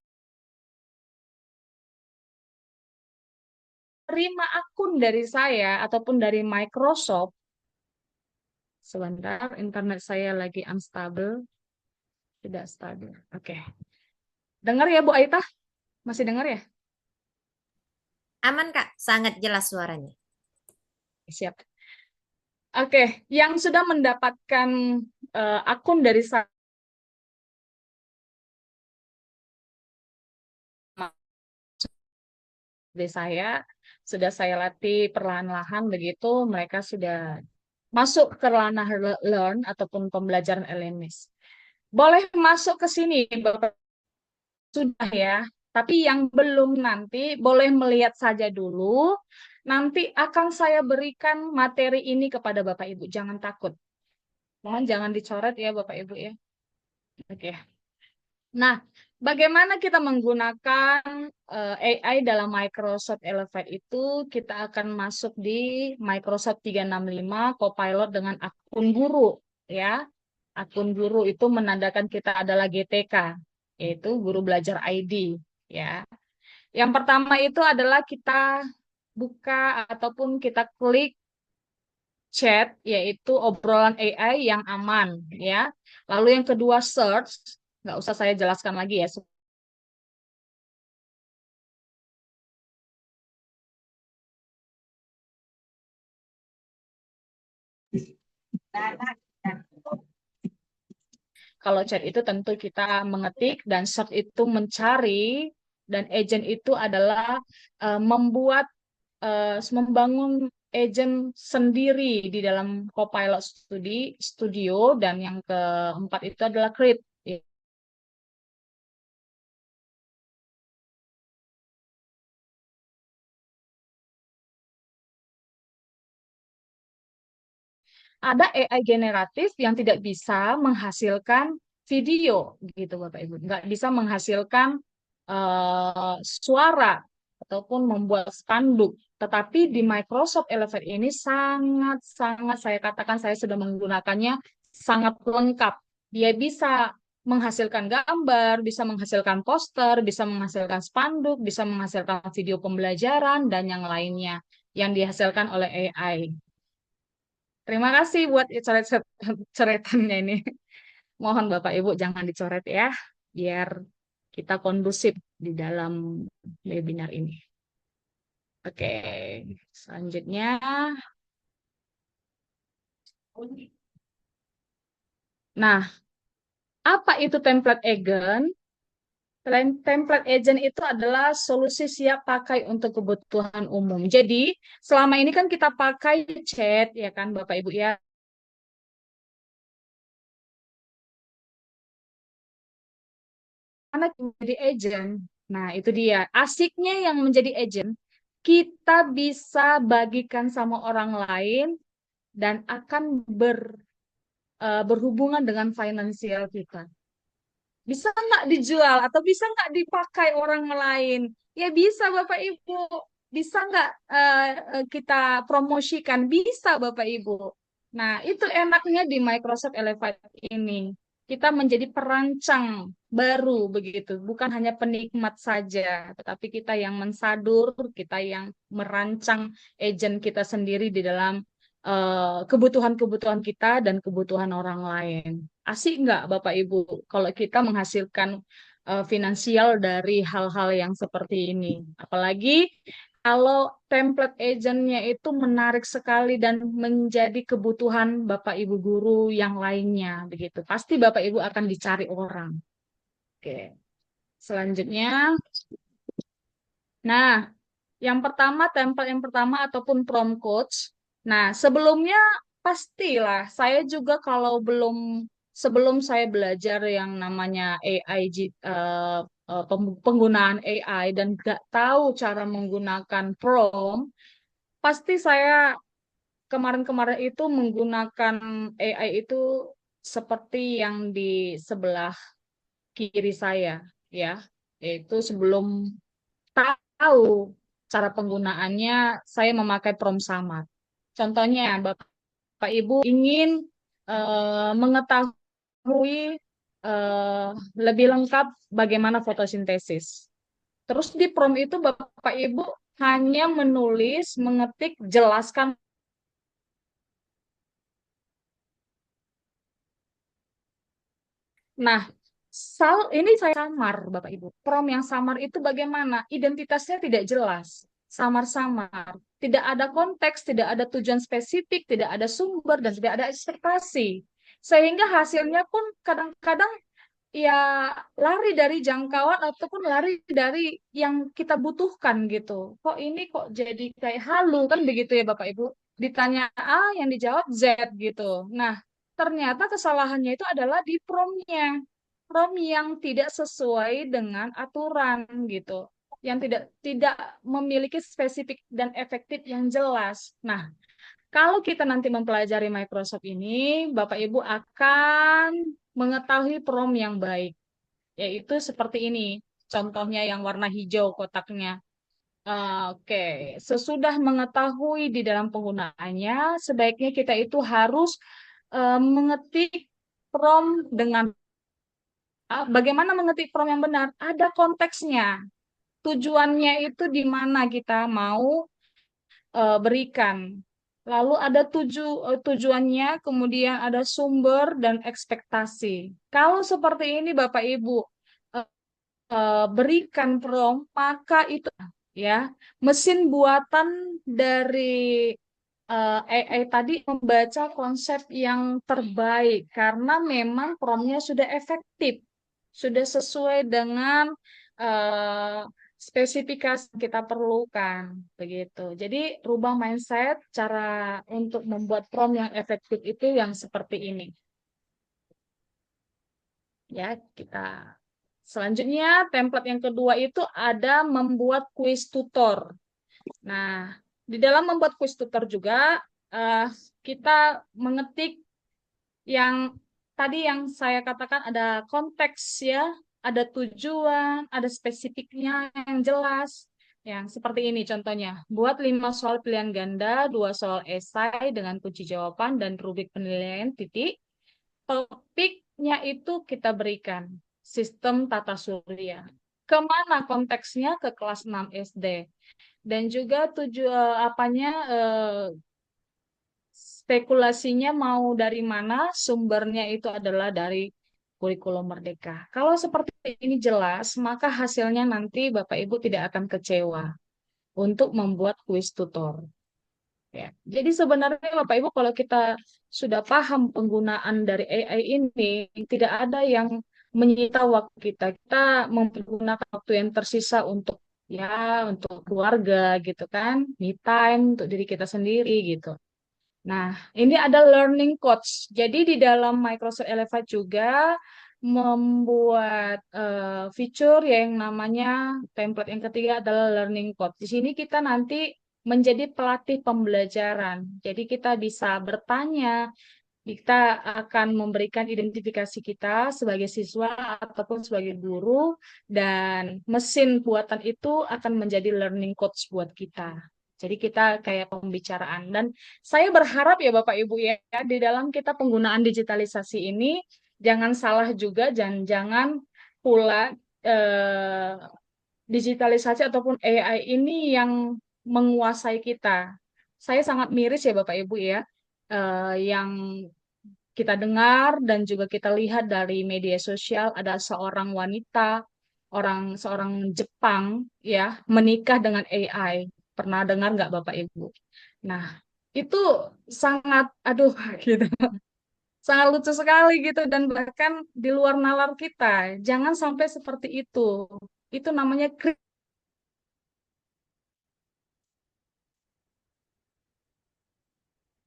Terima akun dari saya ataupun dari Microsoft. Sebentar, internet saya lagi unstable. Tidak stabil. Oke. Dengar ya Bu Aita? Masih dengar ya? Aman, Kak. Sangat jelas suaranya. Siap. Oke, yang sudah mendapatkan akun dari saya, sudah saya latih perlahan-lahan begitu, mereka sudah masuk ke ranah learn ataupun pembelajaran LMS. Boleh masuk ke sini, Bapak. Sudah ya. Tapi yang belum nanti boleh melihat saja dulu. Nanti akan saya berikan materi ini kepada Bapak Ibu. Jangan takut. Mohon jangan dicoret ya Bapak Ibu ya. Oke. Nah, bagaimana kita menggunakan AI dalam Microsoft Elevate itu? Kita akan masuk di Microsoft 365 Copilot dengan akun guru ya. Akun guru itu menandakan kita adalah GTK, yaitu guru belajar ID ya. Yang pertama itu adalah kita buka ataupun kita klik chat, yaitu obrolan AI yang aman ya. Lalu yang kedua search, nggak usah saya jelaskan lagi ya. Kalau chat itu tentu kita mengetik dan search itu mencari, dan agent itu adalah membangun agent sendiri di dalam Copilot Studio, dan yang keempat itu adalah create. Ada AI generatif yang tidak bisa menghasilkan video gitu Bapak Ibu, nggak bisa menghasilkan suara ataupun membuat spanduk. Tetapi di Microsoft Elevate ini sangat-sangat saya katakan saya sudah menggunakannya sangat lengkap. Dia bisa menghasilkan gambar, bisa menghasilkan poster, bisa menghasilkan spanduk, bisa menghasilkan video pembelajaran dan yang lainnya. yang dihasilkan oleh AI. Terima kasih buat coretannya ini. Mohon Bapak Ibu jangan dicoret ya, biar kita kondusif di dalam webinar ini. Oke, selanjutnya. Nah, apa itu template agent? Template agent itu adalah solusi siap pakai untuk kebutuhan umum. Jadi, selama ini kan kita pakai chat, ya kan Bapak Ibu ya. Karena menjadi agent. Nah, itu dia. Asiknya yang menjadi agent, kita bisa bagikan sama orang lain dan akan berhubungan dengan finansial kita. Bisa nggak dijual atau bisa nggak dipakai orang lain? Ya bisa Bapak Ibu. Bisa nggak kita promosikan? Bisa Bapak Ibu. Nah, itu enaknya di Microsoft Elevate ini. Kita menjadi perancang baru begitu, bukan hanya penikmat saja, tetapi kita yang mensadur, kita yang merancang agent kita sendiri di dalam kebutuhan-kebutuhan kita dan kebutuhan orang lain. Asik nggak Bapak Ibu kalau kita menghasilkan finansial dari hal-hal yang seperti ini? Apalagi kalau template agentnya itu menarik sekali dan menjadi kebutuhan Bapak Ibu guru yang lainnya, begitu. Pasti Bapak Ibu akan dicari orang. Oke. Selanjutnya, nah, yang pertama, template yang pertama ataupun prompt coach. Nah, sebelumnya pastilah saya juga kalau sebelum saya belajar yang namanya AI, penggunaan AI dan gak tahu cara menggunakan prompt, pasti saya kemarin-kemarin itu menggunakan AI itu seperti yang di sebelah kiri saya, ya, yaitu sebelum tahu cara penggunaannya, saya memakai prompt samar. Contohnya, Bapak Ibu ingin mengetahui eh, lebih lengkap bagaimana fotosintesis. Terus di prompt itu Bapak Ibu hanya menulis, mengetik, jelaskan. Nah, ini saya samar, Bapak Ibu. Prompt yang samar itu bagaimana? Identitasnya tidak jelas, samar-samar. Tidak ada konteks, tidak ada tujuan spesifik, tidak ada sumber, dan tidak ada ekspektasi. Sehingga hasilnya pun kadang-kadang ya lari dari jangkauan ataupun lari dari yang kita butuhkan gitu. Kok ini kok jadi kayak halu kan begitu ya Bapak Ibu? Ditanya A, yang dijawab Z gitu. Nah, ternyata kesalahannya itu adalah di prompt-nya. Prompt yang tidak sesuai dengan aturan gitu. Yang tidak tidak memiliki spesifik dan efektif yang jelas. Nah, kalau kita nanti mempelajari Microsoft ini, Bapak Ibu akan mengetahui prompt yang baik, yaitu seperti ini. Contohnya yang warna hijau kotaknya. Oke, sesudah mengetahui di dalam penggunaannya, sebaiknya kita itu harus mengetik prompt dengan bagaimana mengetik prompt yang benar? Ada konteksnya. Tujuannya itu di mana kita mau berikan. Lalu ada tujuannya, kemudian ada sumber dan ekspektasi. Kalau seperti ini Bapak Ibu eh, berikan prompt, maka itu ya mesin buatan dari AI tadi membaca konsep yang terbaik karena memang promptnya sudah efektif, sudah sesuai dengan eh, spesifikasi yang kita perlukan, begitu. Jadi rubah mindset, cara untuk membuat prompt yang efektif itu yang seperti ini. Ya, kita selanjutnya template yang kedua itu ada membuat kuis tutor. Nah, di dalam membuat kuis tutor juga eh, kita mengetik yang tadi yang saya katakan ada konteks ya, ada tujuan, ada spesifiknya yang jelas. Yang seperti ini contohnya, buat 5 soal pilihan ganda, 2 soal esai dengan kunci jawaban dan rubrik penilaian titik. Topiknya itu kita berikan sistem tata surya. kemana konteksnya? Ke kelas 6 SD. Dan juga spekulasinya mau dari mana, sumbernya itu adalah dari kurikulum Merdeka. Kalau seperti ini jelas, maka hasilnya nanti Bapak Ibu tidak akan kecewa untuk membuat kuis tutor. Ya. Jadi sebenarnya Bapak Ibu kalau kita sudah paham penggunaan dari AI ini, tidak ada yang menyita waktu kita. Kita menggunakan waktu yang tersisa untuk untuk keluarga gitu kan, me time untuk diri kita sendiri gitu. Nah, ini ada learning coach. Jadi di dalam Microsoft Elevate juga membuat fitur yang namanya template yang ketiga adalah learning coach. Di sini kita nanti menjadi pelatih pembelajaran. Jadi kita bisa bertanya, kita akan memberikan identifikasi kita sebagai siswa ataupun sebagai guru, dan mesin buatan itu akan menjadi learning coach buat kita. Jadi kita kayak pembicaraan. Dan saya berharap ya Bapak Ibu ya, di dalam kita penggunaan digitalisasi ini, jangan salah juga, dan jangan pula eh, digitalisasi ataupun AI ini yang menguasai kita. Saya sangat miris ya Bapak Ibu ya, yang kita dengar dan juga kita lihat dari media sosial ada seorang wanita, seorang Jepang ya, menikah dengan AI. Pernah dengar nggak Bapak Ibu? Nah, itu sangat aduh gitu. Sangat lucu sekali gitu, dan bahkan di luar nalar kita. Jangan sampai seperti itu. Itu namanya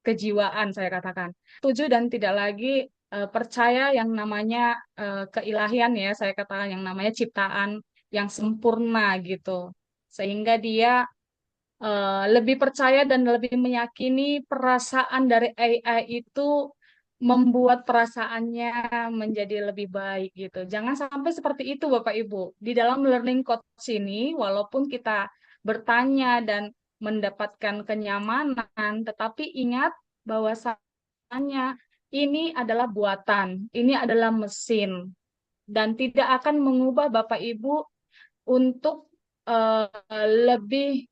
kejiwaan, saya katakan. Setuju dan tidak lagi percaya yang namanya keilahian ya, saya katakan yang namanya ciptaan yang sempurna gitu. Sehingga dia lebih percaya dan lebih meyakini perasaan dari AI itu membuat perasaannya menjadi lebih baik gitu. Jangan sampai seperti itu Bapak Ibu. Di dalam learning coach ini, walaupun kita bertanya dan mendapatkan kenyamanan, tetapi ingat bahwasannya ini adalah buatan, ini adalah mesin, dan tidak akan mengubah Bapak Ibu untuk eh, lebih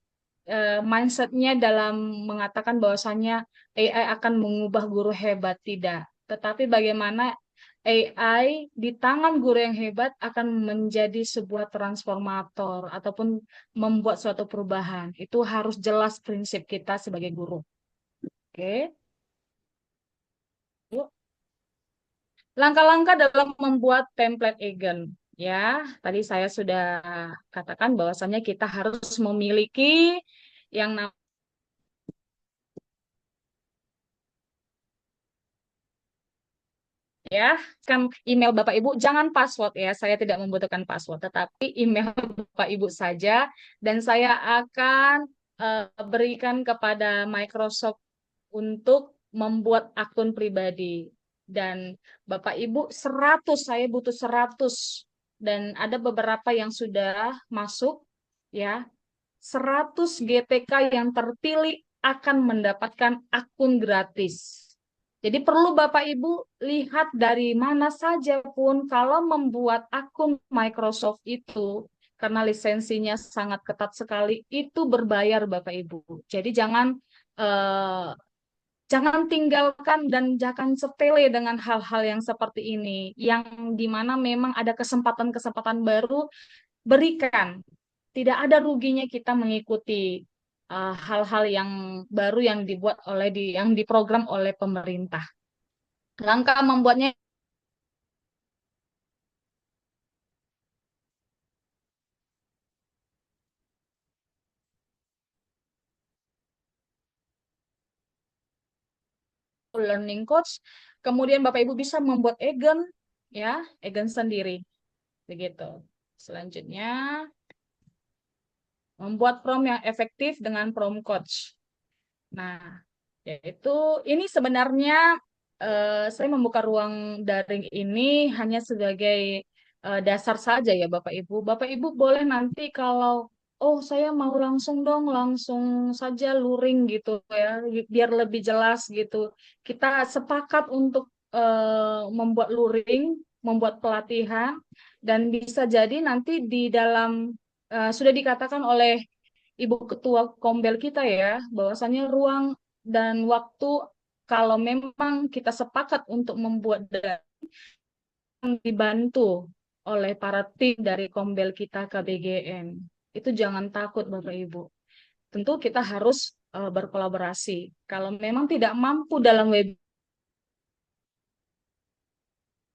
mindsetnya dalam mengatakan bahwasannya AI akan mengubah guru hebat, tidak. Tetapi bagaimana AI di tangan guru yang hebat akan menjadi sebuah transformator ataupun membuat suatu perubahan. Itu harus jelas prinsip kita sebagai guru. Oke. Yuk. Langkah-langkah dalam membuat template agent. Ya, tadi saya sudah katakan bahwasannya kita harus memiliki yang ya, kan email Bapak Ibu, jangan password ya, saya tidak membutuhkan password, tetapi email Bapak Ibu saja, dan saya akan berikan kepada Microsoft untuk membuat akun pribadi. Dan Bapak Ibu 100, saya butuh 100, dan ada beberapa yang sudah masuk ya. 100 GTK yang terpilih akan mendapatkan akun gratis. Jadi perlu Bapak Ibu lihat dari mana saja pun kalau membuat akun Microsoft itu, karena lisensinya sangat ketat sekali, itu berbayar Bapak Ibu. Jadi eh, jangan tinggalkan dan jangan sepele dengan hal-hal yang seperti ini, yang dimana memang ada kesempatan-kesempatan baru, berikan. Tidak ada ruginya kita mengikuti hal-hal yang baru yang dibuat yang diprogram oleh pemerintah. Langkah membuatnya learning coach, kemudian Bapak Ibu bisa membuat agent ya, agent sendiri. Begitu. Selanjutnya membuat prompt yang efektif dengan prompt coach. Nah, yaitu ini sebenarnya saya membuka ruang daring ini hanya sebagai dasar saja ya Bapak Ibu. Bapak Ibu boleh nanti kalau saya mau langsung dong, langsung saja luring gitu ya, biar lebih jelas gitu. Kita sepakat untuk membuat luring membuat pelatihan, dan bisa jadi nanti di dalam sudah dikatakan oleh Ibu Ketua Kombel kita ya, bahwasannya ruang dan waktu kalau memang kita sepakat untuk membuat dibantu oleh para tim dari Kombel kita KBGN. Itu jangan takut Bapak Ibu. Tentu kita harus berkolaborasi. Kalau memang tidak mampu dalam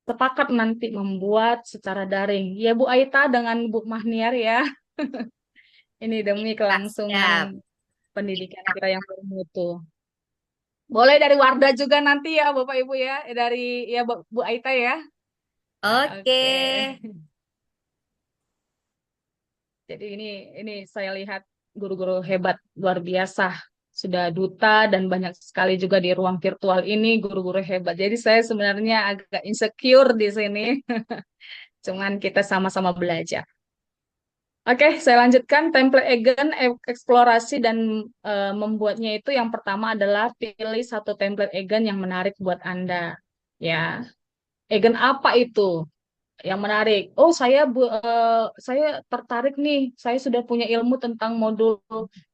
sepakat nanti membuat secara daring. Ya Bu Aita dengan Bu Mahniar ya. Ini demi Siap, kelangsungan siap. pendidikan kita yang bermutu. Boleh dari Wardah juga nanti ya Bapak Ibu ya. Dari ya Bu Aita ya. Oke. Oke. Jadi ini saya lihat guru-guru hebat luar biasa. Sudah duta dan banyak sekali juga di ruang virtual ini guru-guru hebat. Jadi saya sebenarnya agak insecure di sini. Cuman kita sama-sama belajar. Oke, saya lanjutkan template agent eksplorasi dan membuatnya itu yang pertama adalah pilih satu template agent yang menarik buat Anda. Ya, agent apa itu? Yang menarik. Oh, saya tertarik nih. Saya sudah punya ilmu tentang modul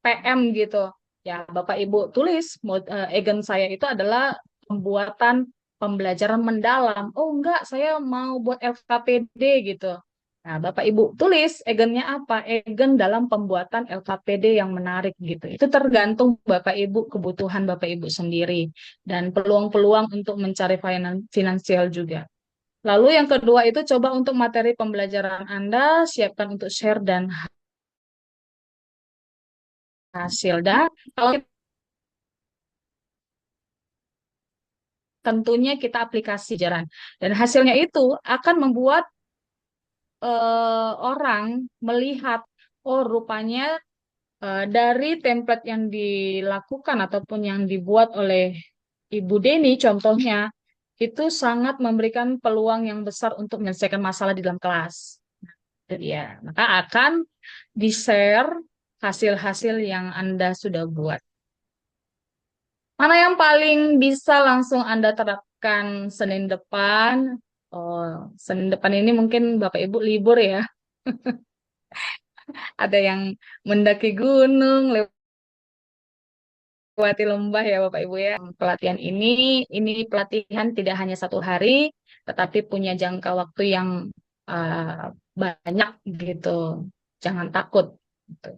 PM gitu. Ya, Bapak Ibu tulis agen saya itu adalah pembuatan pembelajaran mendalam. Oh, enggak, saya mau buat LKPD gitu. Nah, Bapak Ibu tulis agennya apa? Agen dalam pembuatan LKPD yang menarik gitu. Itu tergantung Bapak Ibu, kebutuhan Bapak Ibu sendiri dan peluang-peluang untuk mencari finansial juga. Lalu yang kedua itu coba untuk materi pembelajaran Anda, siapkan untuk share dan hasil. Dan kalau tentunya kita aplikasi jalan. Dan hasilnya itu akan membuat orang melihat, oh rupanya dari template yang dilakukan ataupun yang dibuat oleh Ibu Deni contohnya, itu sangat memberikan peluang yang besar untuk menyelesaikan masalah di dalam kelas. Jadi ya, maka akan di-share hasil-hasil yang Anda sudah buat. Mana yang paling bisa langsung Anda terapkan Senin depan? Oh, Senin depan ini mungkin Bapak Ibu libur ya. Ada yang mendaki gunung, lewati lembah ya Bapak Ibu ya. Pelatihan ini pelatihan tidak hanya 1 hari, tetapi punya jangka waktu yang banyak gitu. Jangan takut. Gitu.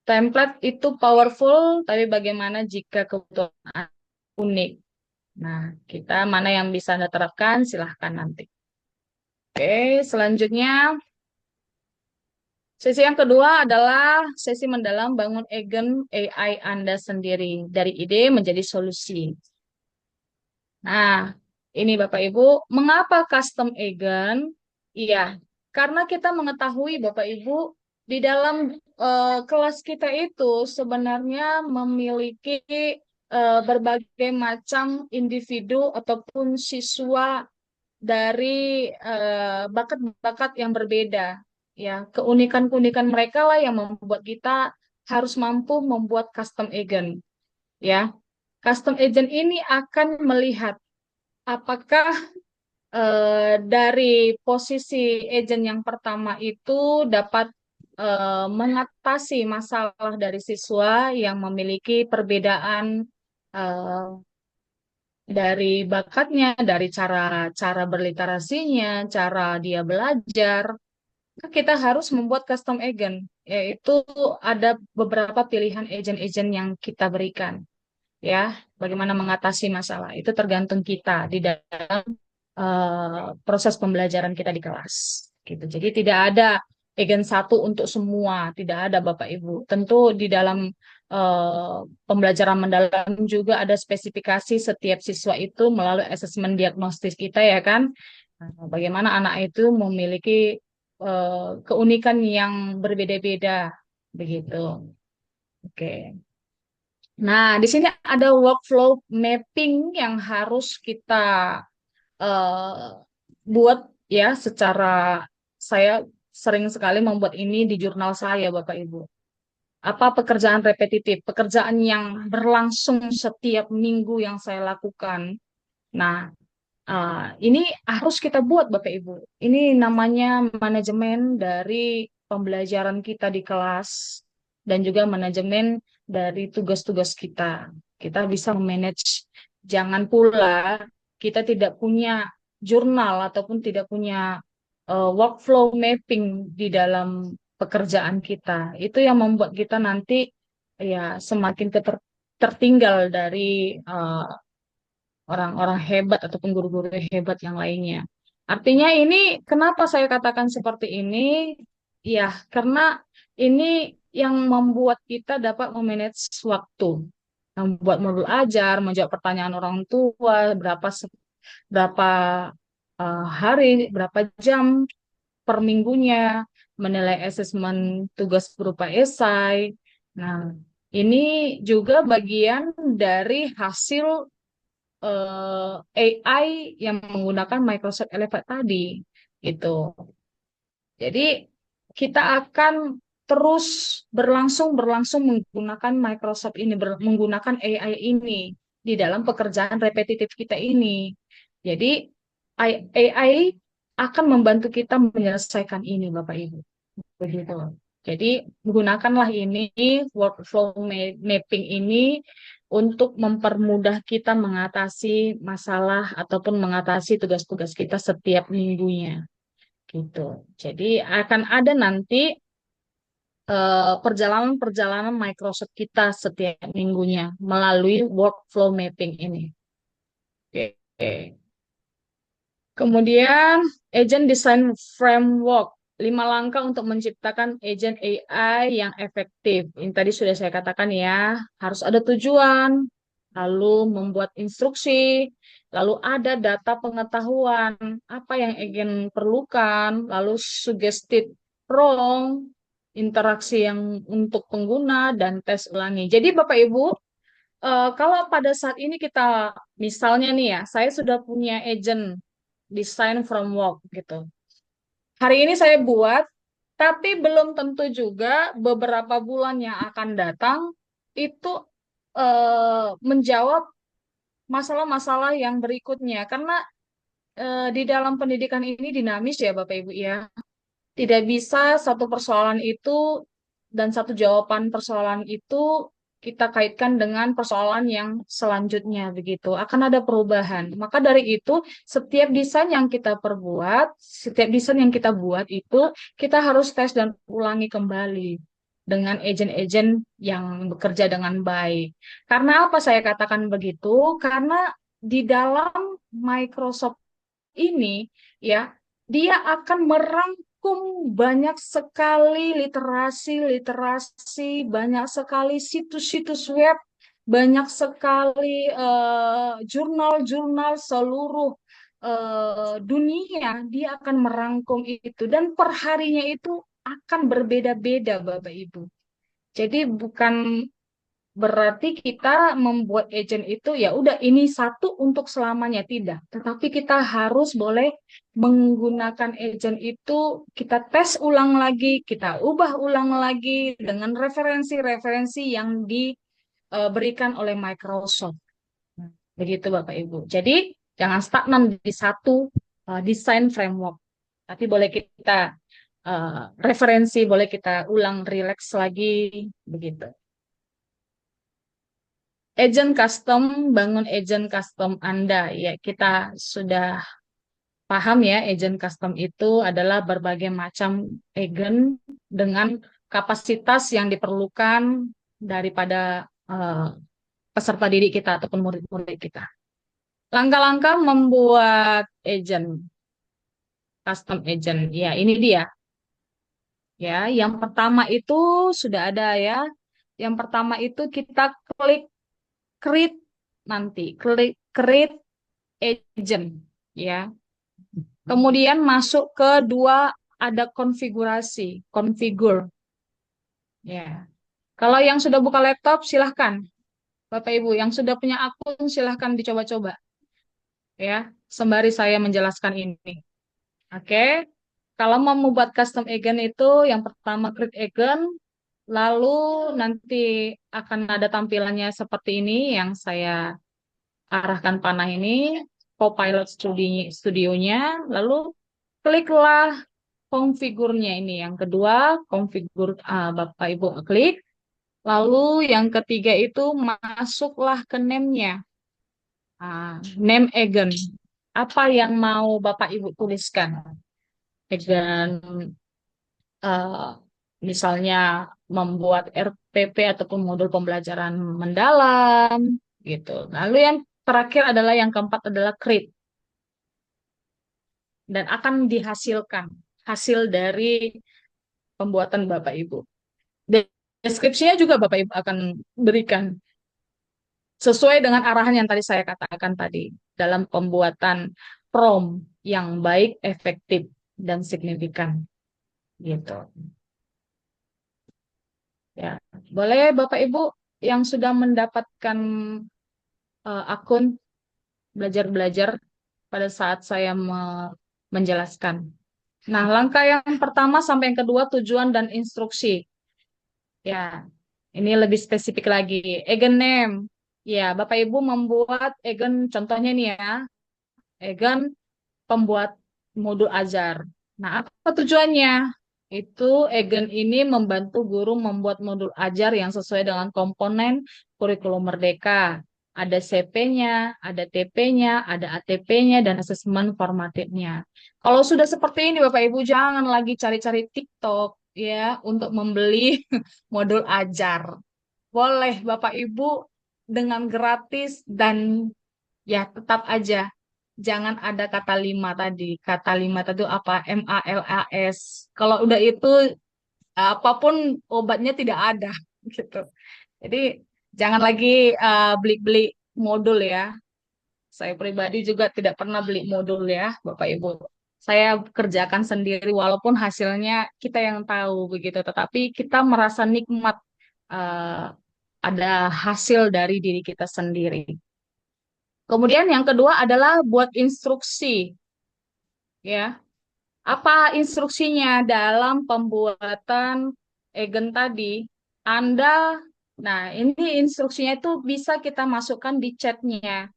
Template itu powerful, tapi bagaimana jika kebutuhan unik? Nah, kita mana yang bisa Anda terapkan, silahkan nanti. Oke, selanjutnya sesi yang kedua adalah sesi mendalam bangun agent AI Anda sendiri. Dari ide menjadi solusi. Nah, ini Bapak Ibu, mengapa custom agent? Iya, karena kita mengetahui Bapak Ibu, di dalam kelas kita itu sebenarnya memiliki berbagai macam individu ataupun siswa dari bakat-bakat yang berbeda. Ya, keunikan-keunikan mereka lah yang membuat kita harus mampu membuat custom agent. Ya, custom agent ini akan melihat apakah dari posisi agent yang pertama itu dapat mengatasi masalah dari siswa yang memiliki perbedaan eh, dari bakatnya, dari cara berliterasinya, cara dia belajar. Kita harus membuat custom agent, yaitu ada beberapa pilihan agent-agent yang kita berikan. Ya, bagaimana mengatasi masalah itu tergantung kita di dalam proses pembelajaran kita di kelas. Gitu. Jadi tidak ada agen satu untuk semua, tidak ada Bapak Ibu. Tentu di dalam eh, pembelajaran mendalam juga ada spesifikasi setiap siswa itu melalui asesmen diagnostis kita ya kan. Nah, bagaimana anak itu memiliki keunikan yang berbeda-beda begitu. Oke. Nah, di sini ada workflow mapping yang harus kita eh, buat ya secara saya sering sekali membuat ini di jurnal saya, Bapak Ibu. Apa pekerjaan repetitif, pekerjaan yang berlangsung setiap minggu yang saya lakukan. Nah, Ini harus kita buat Bapak Ibu. Ini namanya manajemen dari pembelajaran kita di kelas dan juga manajemen dari tugas-tugas kita. Kita bisa memanage. Jangan pula kita tidak punya jurnal ataupun tidak punya workflow mapping di dalam pekerjaan kita. Itu yang membuat kita nanti ya semakin tertinggal dari eh, orang-orang hebat ataupun guru-guru hebat yang lainnya. Artinya ini kenapa saya katakan seperti ini? Ya, karena ini yang membuat kita dapat memanage waktu, membuat modul ajar, menjawab pertanyaan orang tua, berapa hari, berapa jam per minggunya, menilai asesmen tugas berupa esai. Nah, ini juga bagian dari hasil AI yang menggunakan Microsoft Elevate tadi gitu. Jadi kita akan terus berlangsung menggunakan Microsoft ini, menggunakan AI ini di dalam pekerjaan repetitif kita ini. Jadi AI akan membantu kita menyelesaikan ini, Bapak Ibu. Begitu. Jadi gunakanlah ini workflow mapping ini untuk mempermudah kita mengatasi masalah ataupun mengatasi tugas-tugas kita setiap minggunya gitu. Jadi akan ada nanti perjalanan-perjalanan Microsoft kita setiap minggunya melalui workflow mapping ini. Oke. Kemudian agent design framework. 5 langkah untuk menciptakan agent AI yang efektif. Ini tadi sudah saya katakan ya, harus ada tujuan, lalu membuat instruksi, lalu ada data pengetahuan, apa yang agent perlukan, lalu suggested prompt, interaksi yang untuk pengguna, dan tes ulangi. Jadi Bapak Ibu, kalau pada saat ini kita, misalnya nih ya, saya sudah punya agent design framework gitu. Hari ini saya buat, tapi belum tentu juga beberapa bulan yang akan datang itu menjawab masalah-masalah yang berikutnya. Karena di dalam pendidikan ini dinamis ya Bapak Ibu ya. Tidak bisa satu persoalan itu dan satu jawaban persoalan itu kita kaitkan dengan persoalan yang selanjutnya begitu. Akan ada perubahan. Maka dari itu, setiap desain yang kita perbuat, setiap desain yang kita buat itu kita harus tes dan ulangi kembali dengan agen-agen yang bekerja dengan baik. Karena apa saya katakan begitu? Karena di dalam Microsoft ini ya dia akan merangkum banyak sekali literasi, banyak sekali situs-situs web, banyak sekali jurnal-jurnal seluruh dunia. Dia akan merangkum itu dan perharinya itu akan berbeda-beda, Bapak Ibu. Jadi bukan berarti kita membuat agent itu ya udah ini satu untuk selamanya tidak. Tetapi kita harus boleh menggunakan agent itu kita tes ulang lagi, kita ubah ulang lagi dengan referensi-referensi yang diberikan oleh Microsoft. Begitu Bapak Ibu. Jadi jangan stagnan di satu desain framework. Tapi boleh kita referensi, boleh kita ulang relax lagi begitu. Agent custom, bangun agent custom Anda. Ya, kita sudah paham ya, agent custom itu adalah berbagai macam agent dengan kapasitas yang diperlukan daripada peserta didik kita ataupun murid-murid kita. Langkah-langkah membuat agent, custom agent. Ya, ini dia. Ya, yang pertama itu sudah ada ya. Yang pertama itu kita klik create nanti, klik create agent ya. Kemudian masuk ke dua ada konfigurasi, configure ya. Kalau yang sudah buka laptop silahkan Bapak Ibu yang sudah punya akun silahkan dicoba-coba ya sembari saya menjelaskan ini. Oke. Kalau mau membuat custom agent itu yang pertama create agent lalu nanti akan ada tampilannya seperti ini yang saya arahkan panah ini. Copilot Studionya, lalu kliklah konfigurnya ini. Yang kedua, konfigur Bapak Ibu klik. Lalu yang ketiga itu masuklah ke name-nya. Name Egan. Apa yang mau Bapak Ibu tuliskan? Egan eh, misalnya membuat RPP ataupun modul pembelajaran mendalam gitu. Lalu yang terakhir adalah yang keempat adalah create dan akan dihasilkan hasil dari pembuatan Bapak Ibu. Deskripsinya juga Bapak Ibu akan berikan sesuai dengan arahan yang tadi saya katakan tadi dalam pembuatan prompt yang baik, efektif, dan signifikan gitu. Ya, boleh Bapak Ibu yang sudah mendapatkan akun belajar-belajar pada saat saya menjelaskan. Nah, langkah yang pertama sampai yang kedua tujuan dan instruksi. Ya, ini lebih spesifik lagi. Agent name. Ya, Bapak Ibu membuat agent contohnya nih ya. Agent pembuat modul ajar. Nah, apa tujuannya? Itu agent ini membantu guru membuat modul ajar yang sesuai dengan komponen kurikulum Merdeka. Ada CP-nya, ada TP-nya, ada ATP-nya, dan asesmen formatifnya. Kalau sudah seperti ini, Bapak Ibu, jangan lagi cari-cari TikTok ya untuk membeli modul ajar. Boleh Bapak Ibu dengan gratis dan ya tetap aja jangan ada kata lima tadi. Kata lima tadi apa? MALAS. Kalau udah itu apapun obatnya tidak ada gitu. Jadi jangan lagi beli-beli modul ya. Saya pribadi juga tidak pernah beli modul ya, Bapak Ibu. Saya kerjakan sendiri walaupun hasilnya kita yang tahu begitu, tetapi kita merasa nikmat eh, ada hasil dari diri kita sendiri. Kemudian yang kedua adalah buat instruksi, ya. Apa instruksinya dalam pembuatan agent tadi? Anda, nah ini instruksinya itu bisa kita masukkan di chatnya,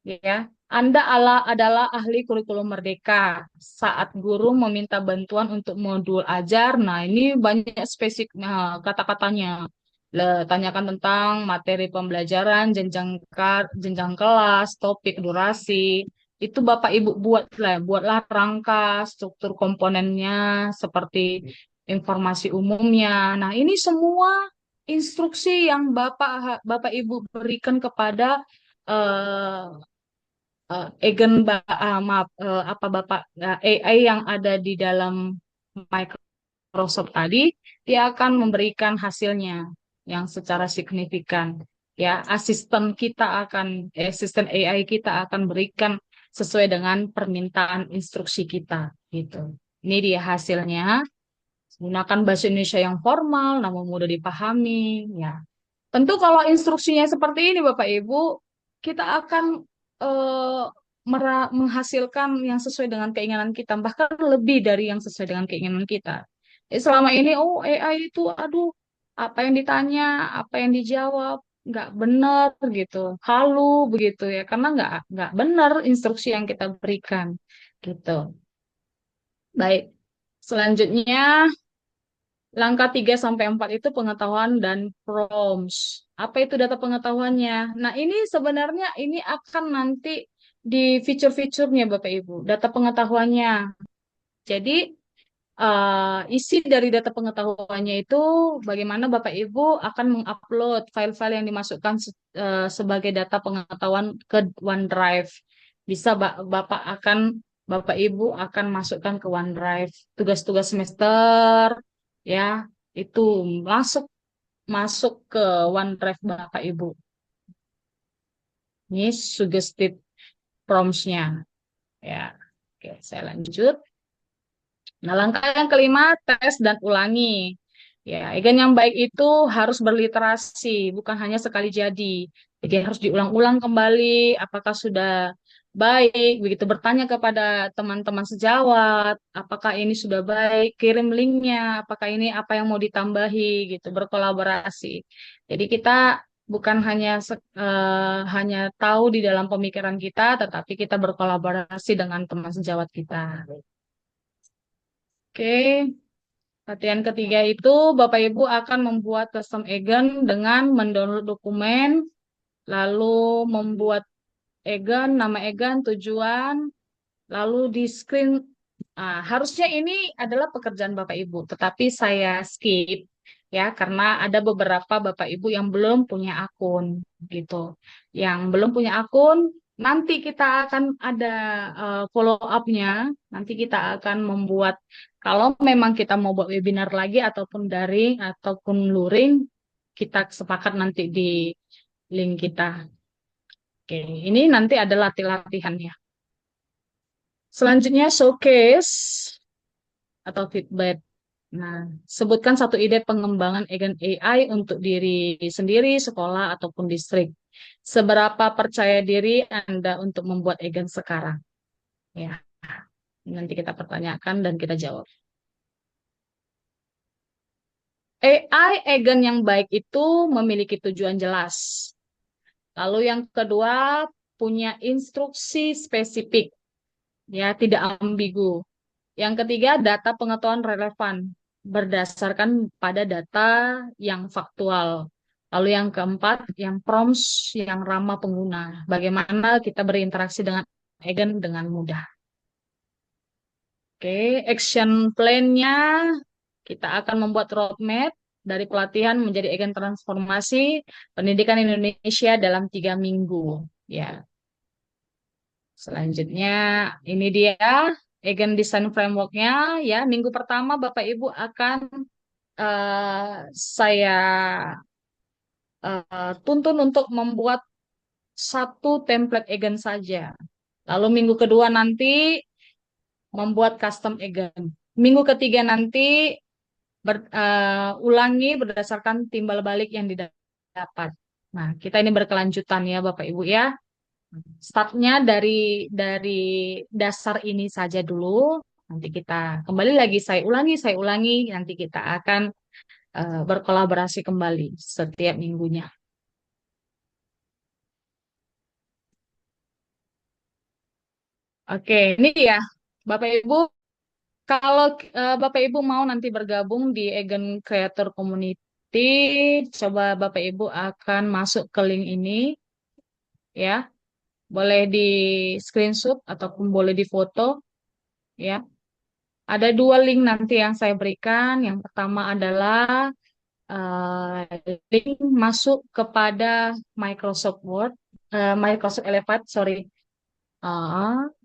ya. Adalah ahli kurikulum Merdeka. Saat guru meminta bantuan untuk modul ajar, nah ini banyak spesifik kata-katanya. Tanyakan tentang materi pembelajaran, jenjang kelas, topik, durasi. Itu Bapak Ibu buatlah rangka, struktur komponennya, seperti informasi umumnya. Nah, ini semua instruksi yang Bapak Ibu berikan kepada eh, maaf, apa Bapak AI yang ada di dalam Microsoft tadi, dia akan memberikan hasilnya yang secara signifikan. Ya, asisten AI kita akan berikan sesuai dengan permintaan instruksi kita, gitu. Ini dia hasilnya. Gunakan bahasa Indonesia yang formal, namun mudah dipahami. Ya, tentu kalau instruksinya seperti ini, Bapak Ibu, kita akan eh, menghasilkan yang sesuai dengan keinginan kita, bahkan lebih dari yang sesuai dengan keinginan kita. Selama ini, oh AI itu, aduh, apa yang ditanya, apa yang dijawab, nggak benar gitu, halu begitu ya, karena nggak benar instruksi yang kita berikan, gitu. Baik, selanjutnya langkah 3 sampai 4 itu pengetahuan dan prompts. Apa itu data pengetahuannya? Nah, ini sebenarnya ini akan nanti di fitur-fiturnya Bapak Ibu, data pengetahuannya. Jadi, isi dari data pengetahuannya itu bagaimana Bapak Ibu akan mengupload file-file yang dimasukkan sebagai data pengetahuan ke OneDrive. Bisa Bapak Ibu akan masukkan ke OneDrive tugas-tugas semester ya itu masuk masuk ke OneDrive Bapak Ibu. Ini suggestive prompts-nya ya. Oke, saya lanjut. Nah, langkah yang kelima, tes dan ulangi. Ya, agen yang baik itu harus berliterasi, bukan hanya sekali jadi. Jadi harus diulang-ulang kembali, apakah sudah baik, begitu bertanya kepada teman-teman sejawat, apakah ini sudah baik, kirim linknya, apakah ini apa yang mau ditambahi, gitu, berkolaborasi. Jadi kita bukan hanya tahu di dalam pemikiran kita, tetapi kita berkolaborasi dengan teman sejawat kita. Oke, latihan ketiga itu Bapak Ibu akan membuat custom agent dengan mendownload dokumen, lalu membuat agent, nama agent, tujuan, lalu di screen. Harusnya ini adalah pekerjaan Bapak Ibu, tetapi saya skip ya karena ada beberapa Bapak Ibu yang belum punya akun gitu. Yang belum punya akun, nanti kita akan ada follow up-nya. Nanti kita akan membuat kalau memang kita mau buat webinar lagi ataupun daring ataupun luring, kita sepakat nanti di link kita. Oke, ini nanti ada latihannya. Selanjutnya showcase atau feedback. Nah, sebutkan satu ide pengembangan agent AI untuk diri sendiri, sekolah, ataupun distrik. Seberapa percaya diri Anda untuk membuat agent sekarang? Ya, nanti kita pertanyakan dan kita jawab. AI agent yang baik itu memiliki tujuan jelas. Lalu yang kedua, punya instruksi spesifik, ya, tidak ambigu. Yang ketiga, data pengetahuan relevan berdasarkan pada data yang faktual. Lalu yang keempat, yang prompts yang ramah pengguna. Bagaimana kita berinteraksi dengan agent dengan mudah. Oke, action plan-nya kita akan membuat roadmap dari pelatihan menjadi agen transformasi pendidikan Indonesia dalam 3 minggu. Ya, selanjutnya ini dia agen design framework-nya. Ya, minggu pertama Bapak Ibu akan saya tuntun untuk membuat satu template agen saja. Lalu minggu kedua nanti membuat custom agent. Minggu ketiga nanti ulangi berdasarkan timbal balik yang didapat. Nah, kita ini berkelanjutan ya Bapak Ibu ya. Startnya dari dasar ini saja dulu. Nanti kita kembali lagi, saya ulangi, nanti kita akan berkolaborasi kembali setiap minggunya. Oke, ini ya Bapak Ibu, kalau Bapak Ibu mau nanti bergabung di Agen Creator Community, coba Bapak Ibu akan masuk ke link ini ya. Boleh di screenshot ataupun boleh di foto ya. Ada 2 link nanti yang saya berikan. Yang pertama adalah link masuk kepada Microsoft Word, Microsoft Elevate, sorry.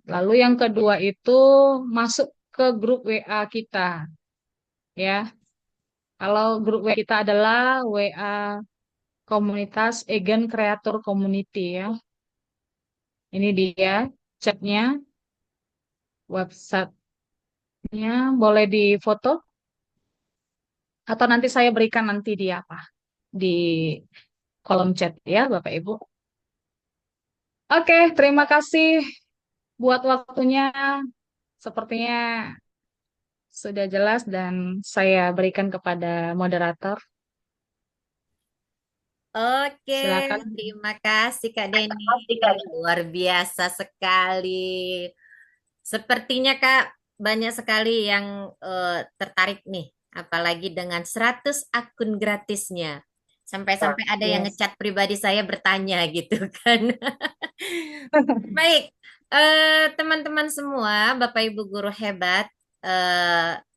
Lalu yang kedua itu masuk ke grup WA kita, ya. Kalau grup WA kita adalah WA Komunitas Agen Creator Community ya. Ini dia chatnya, websitenya, boleh difoto atau nanti saya berikan nanti di apa di kolom chat ya Bapak Ibu. Oke, terima kasih buat waktunya. Sepertinya sudah jelas dan saya berikan kepada moderator. Oke, Silakan. terima kasih Kak Denny. Luar biasa sekali. Sepertinya Kak banyak sekali yang tertarik nih, apalagi dengan 100 akun gratisnya. Sampai-sampai ada yang Yes. ngechat pribadi saya bertanya gitu kan. Baik, teman-teman semua, Bapak Ibu guru hebat,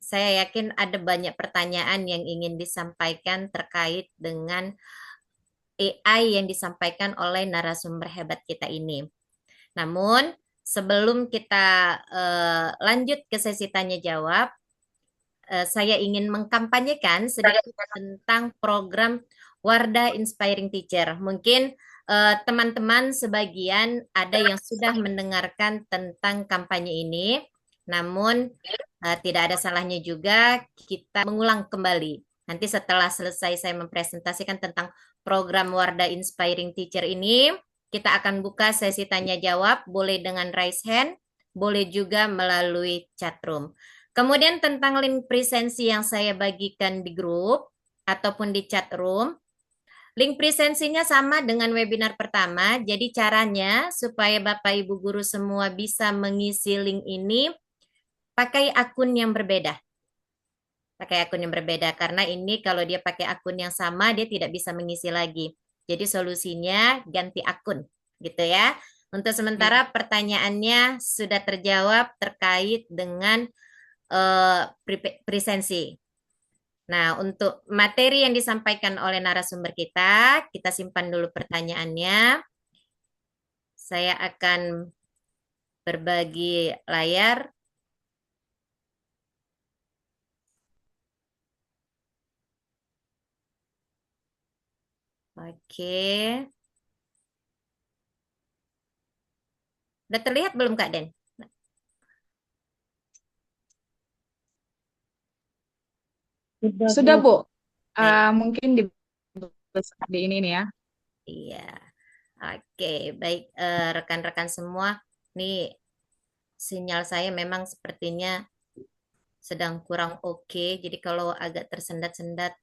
saya yakin ada banyak pertanyaan yang ingin disampaikan terkait dengan AI yang disampaikan oleh narasumber hebat kita ini. Namun, sebelum kita lanjut ke sesi tanya jawab, saya ingin mengkampanyekan sedikit tentang program Wardah Inspiring Teacher. Mungkin teman-teman sebagian ada yang sudah mendengarkan tentang kampanye ini, namun tidak ada salahnya juga kita mengulang kembali. Nanti setelah selesai saya mempresentasikan tentang program Wardah Inspiring Teacher ini, kita akan buka sesi tanya jawab, boleh dengan raise hand, boleh juga melalui chat room. Kemudian tentang link presensi yang saya bagikan di grup ataupun di chat room, Link presensinya sama dengan webinar pertama. Jadi caranya supaya Bapak Ibu guru semua bisa mengisi link ini pakai akun yang berbeda. Pakai akun yang berbeda karena ini kalau dia pakai akun yang sama dia tidak bisa mengisi lagi. Jadi solusinya ganti akun gitu ya. Untuk sementara pertanyaannya sudah terjawab terkait dengan presensi. Nah, untuk materi yang disampaikan oleh narasumber kita simpan dulu pertanyaannya. Saya akan berbagi layar. Oke. Udah terlihat belum Kak Den? Sudah, Bu. Baik. Mungkin di ini nih ya. Iya. Oke, baik rekan-rekan semua. Nih sinyal saya memang sepertinya sedang kurang oke. Jadi kalau agak tersendat-sendat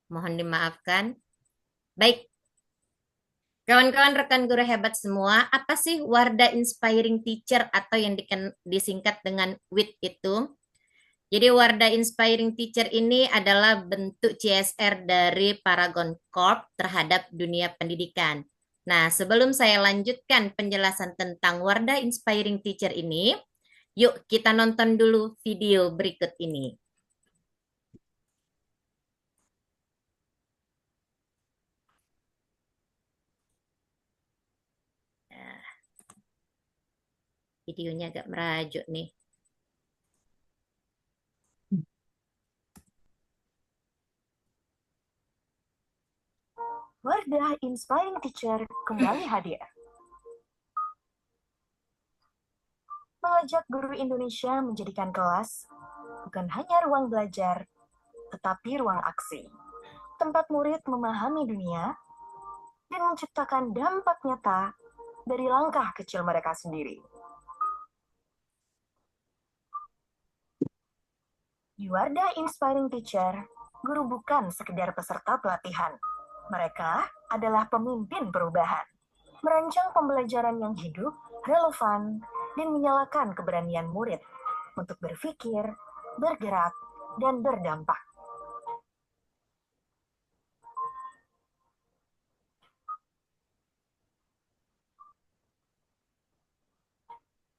mohon dimaafkan. Baik. Kawan-kawan rekan guru hebat semua, apa sih Wardah Inspiring Teacher atau yang disingkat dengan WIT itu? Jadi Wardah Inspiring Teacher ini adalah bentuk CSR dari Paragon Corp terhadap dunia pendidikan. Nah, sebelum saya lanjutkan penjelasan tentang Wardah Inspiring Teacher ini, yuk kita nonton dulu video berikut ini. Nah, videonya agak merajuk nih. Wardah Inspiring Teacher kembali hadir. Mengajak guru Indonesia menjadikan kelas bukan hanya ruang belajar, tetapi ruang aksi. Tempat murid memahami dunia dan menciptakan dampak nyata dari langkah kecil mereka sendiri. Di Wardah Inspiring Teacher, guru bukan sekedar peserta pelatihan. Mereka adalah pemimpin perubahan. Merancang pembelajaran yang hidup, relevan, dan menyalakan keberanian murid untuk berpikir, bergerak, dan berdampak.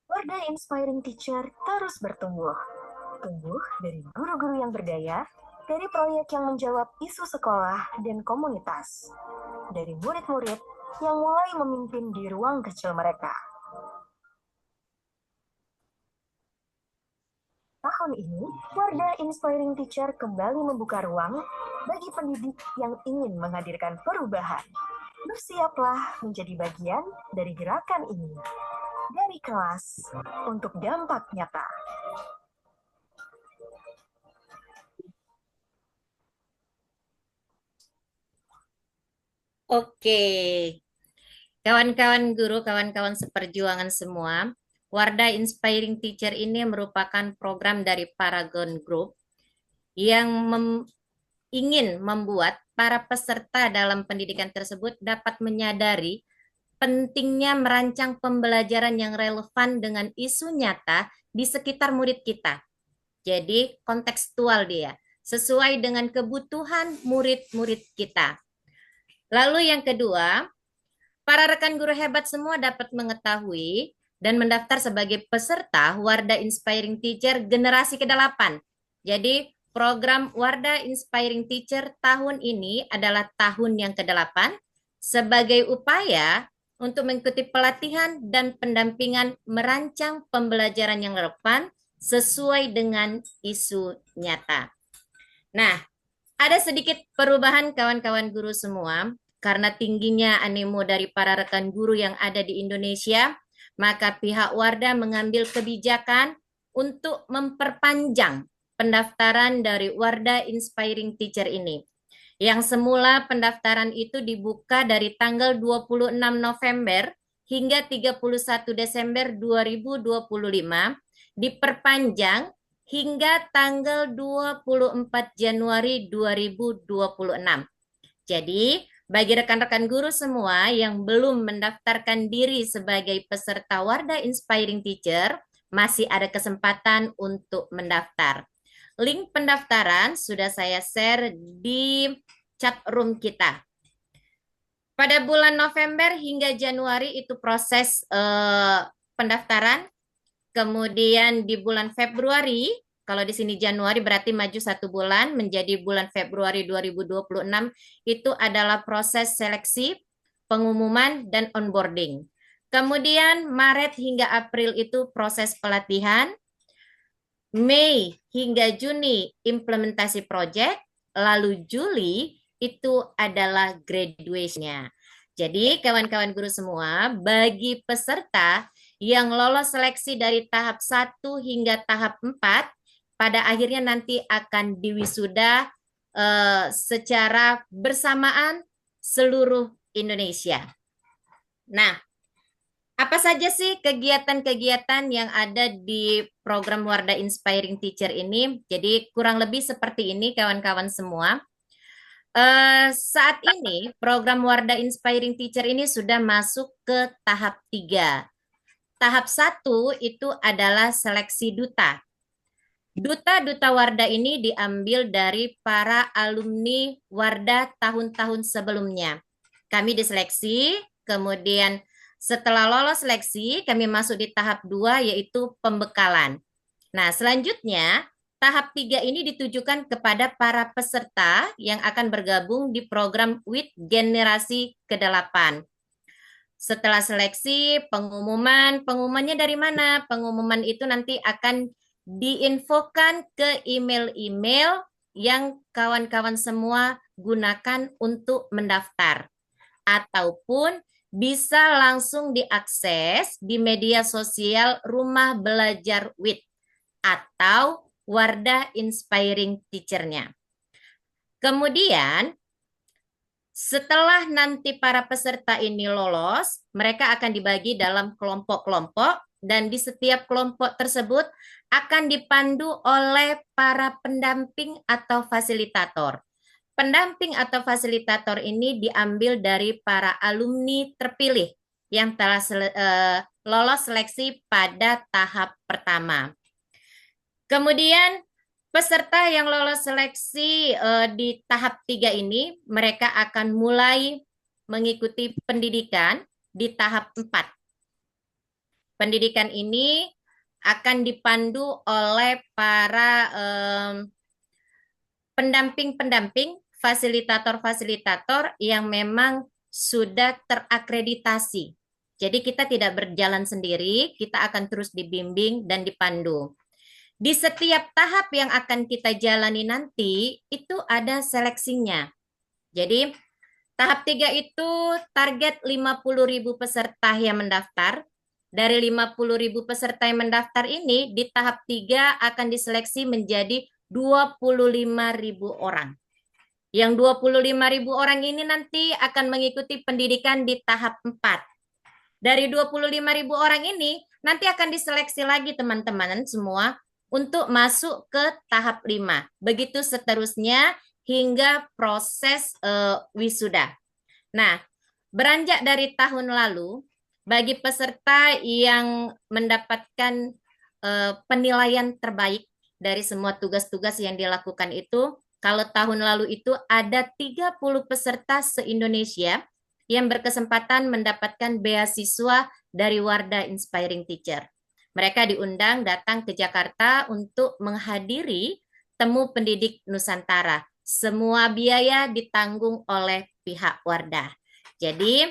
Wardah Inspiring Teacher terus bertumbuh. Tumbuh dari guru-guru yang berdaya, dari proyek yang menjawab isu sekolah dan komunitas, dari murid-murid yang mulai memimpin di ruang kecil mereka. Tahun ini, Wardah Inspiring Teacher kembali membuka ruang bagi pendidik yang ingin menghadirkan perubahan. Bersiaplah menjadi bagian dari gerakan ini. Dari kelas untuk dampak nyata. Oke, kawan-kawan guru, kawan-kawan seperjuangan semua, Wardah Inspiring Teacher ini merupakan program dari Paragon Group yang ingin membuat para peserta dalam pendidikan tersebut dapat menyadari pentingnya merancang pembelajaran yang relevan dengan isu nyata di sekitar murid kita. Jadi kontekstual dia, sesuai dengan kebutuhan murid-murid kita. Lalu yang kedua, para rekan guru hebat semua dapat mengetahui dan mendaftar sebagai peserta Wardah Inspiring Teacher generasi ke-8. Jadi program Wardah Inspiring Teacher tahun ini adalah tahun yang ke-8 sebagai upaya untuk mengikuti pelatihan dan pendampingan merancang pembelajaran yang relevan sesuai dengan isu nyata. Nah, ada sedikit perubahan kawan-kawan guru semua, karena tingginya animo dari para rekan guru yang ada di Indonesia, maka pihak Wardah mengambil kebijakan untuk memperpanjang pendaftaran dari Wardah Inspiring Teacher ini. Yang semula pendaftaran itu dibuka dari tanggal 26 November hingga 31 Desember 2025, diperpanjang hingga tanggal 24 Januari 2026. Jadi, Bagi rekan-rekan guru semua yang belum mendaftarkan diri sebagai peserta Wardah Inspiring Teacher, masih ada kesempatan untuk mendaftar. Link pendaftaran sudah saya share di chat room kita. Pada bulan November hingga Januari itu proses pendaftaran. Kemudian di bulan Februari, kalau di sini Januari berarti maju 1 bulan, menjadi bulan Februari 2026, itu adalah proses seleksi, pengumuman, dan onboarding. Kemudian Maret hingga April itu proses pelatihan, Mei hingga Juni implementasi project, lalu Juli itu adalah graduation-nya. Jadi kawan-kawan guru semua, bagi peserta yang lolos seleksi dari tahap 1 hingga tahap 4, pada akhirnya nanti akan diwisuda secara bersamaan seluruh Indonesia. Nah, apa saja sih kegiatan-kegiatan yang ada di program Wardah Inspiring Teacher ini? Jadi kurang lebih seperti ini kawan-kawan semua. Saat ini program Wardah Inspiring Teacher ini sudah masuk ke tahap 3. Tahap 1 itu adalah seleksi duta. Duta-duta Wardah ini diambil dari para alumni Wardah tahun-tahun sebelumnya. Kami diseleksi, kemudian setelah lolos seleksi, kami masuk di tahap 2 yaitu pembekalan. Nah, selanjutnya tahap 3 ini ditujukan kepada para peserta yang akan bergabung di program WIT generasi ke-8. Setelah seleksi, pengumumannya dari mana? Pengumuman itu nanti akan diinfokan ke email-email yang kawan-kawan semua gunakan untuk mendaftar. Ataupun bisa langsung diakses di media sosial Rumah Belajar WIT atau Wardah Inspiring Teacher-nya. Kemudian, setelah nanti para peserta ini lolos, mereka akan dibagi dalam kelompok-kelompok dan di setiap kelompok tersebut akan dipandu oleh para pendamping atau fasilitator. Pendamping atau fasilitator ini diambil dari para alumni terpilih yang telah lolos seleksi pada tahap pertama. Kemudian peserta yang lolos seleksi di tahap 3 ini, mereka akan mulai mengikuti pendidikan di tahap 4. Pendidikan ini akan dipandu oleh para pendamping-pendamping, fasilitator-fasilitator yang memang sudah terakreditasi. Jadi kita tidak berjalan sendiri, kita akan terus dibimbing dan dipandu. Di setiap tahap yang akan kita jalani nanti, itu ada seleksinya. Jadi, tahap 3 itu target 50.000 peserta yang mendaftar. Dari 50.000 peserta yang mendaftar ini, di tahap 3 akan diseleksi menjadi 25.000 orang. Yang 25.000 orang ini nanti akan mengikuti pendidikan di tahap 4. Dari 25.000 orang ini, nanti akan diseleksi lagi teman-teman semua, untuk masuk ke tahap 5. Begitu seterusnya hingga proses wisuda. Nah, beranjak dari tahun lalu, bagi peserta yang mendapatkan penilaian terbaik dari semua tugas-tugas yang dilakukan itu, kalau tahun lalu itu ada 30 peserta se-Indonesia yang berkesempatan mendapatkan beasiswa dari Wardah Inspiring Teacher. Mereka diundang datang ke Jakarta untuk menghadiri Temu Pendidik Nusantara. Semua biaya ditanggung oleh pihak Wardah. Jadi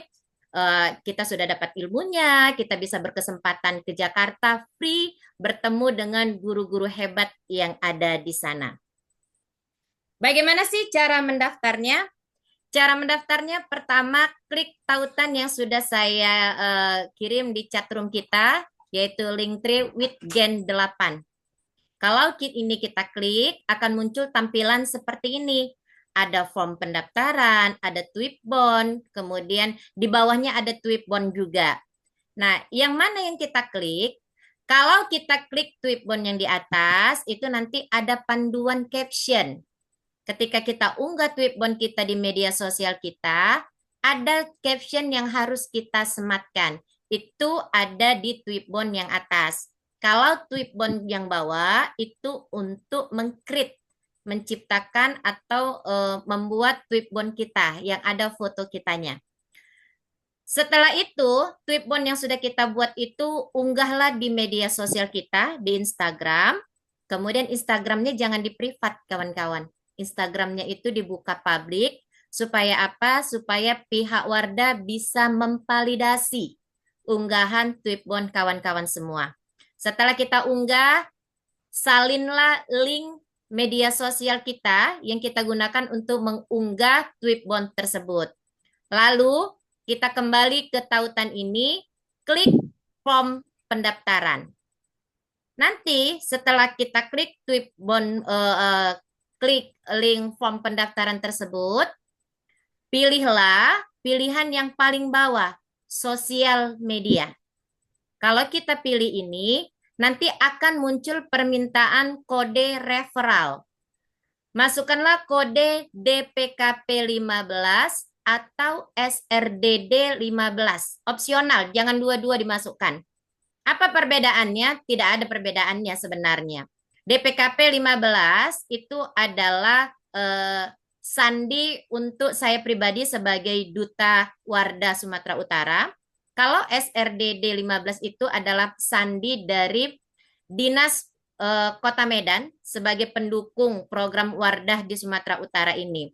kita sudah dapat ilmunya, kita bisa berkesempatan ke Jakarta free, bertemu dengan guru-guru hebat yang ada di sana. Bagaimana sih cara mendaftarnya? Cara mendaftarnya pertama klik tautan yang sudah saya kirim di chatroom kita, yaitu Linktree with Gen 8. Kalau ini kita klik, akan muncul tampilan seperti ini. Ada form pendaftaran, ada Tweetbond, kemudian di bawahnya ada Tweetbond juga. Nah, yang mana yang kita klik? Kalau kita klik Tweetbond yang di atas, itu nanti ada panduan caption. ketika kita unggah tweetbond kita di media sosial kita, ada caption yang harus kita sematkan. Itu ada di tweetbond yang atas. Kalau tweetbond yang bawah itu untuk mengcreate, menciptakan atau membuat tweetbond kita yang ada foto kitanya. Setelah itu, tweetbond yang sudah kita buat itu unggahlah di media sosial kita, di Instagram. Kemudian Instagramnya jangan di privat, kawan-kawan. Instagramnya itu dibuka publik, supaya apa? Supaya pihak Wardah bisa memvalidasi unggahan tweetbond kawan-kawan semua. Setelah kita unggah, salinlah link media sosial kita yang kita gunakan untuk mengunggah tweetbond tersebut. Lalu, kita kembali ke tautan ini, klik form pendaftaran. Nanti setelah kita klik klik link form pendaftaran tersebut, pilihlah pilihan yang paling bawah, sosial media. Kalau kita pilih ini, nanti akan muncul permintaan kode referral. Masukkanlah kode DPKP 15 atau SRDD 15. Opsional, jangan dua-dua dimasukkan. Apa perbedaannya? Tidak ada perbedaannya sebenarnya. DPKP 15 itu adalah sandi untuk saya pribadi sebagai Duta Wardah Sumatera Utara. Kalau SRDD 15 itu adalah sandi dari Dinas Kota Medan sebagai pendukung program Wardah di Sumatera Utara ini.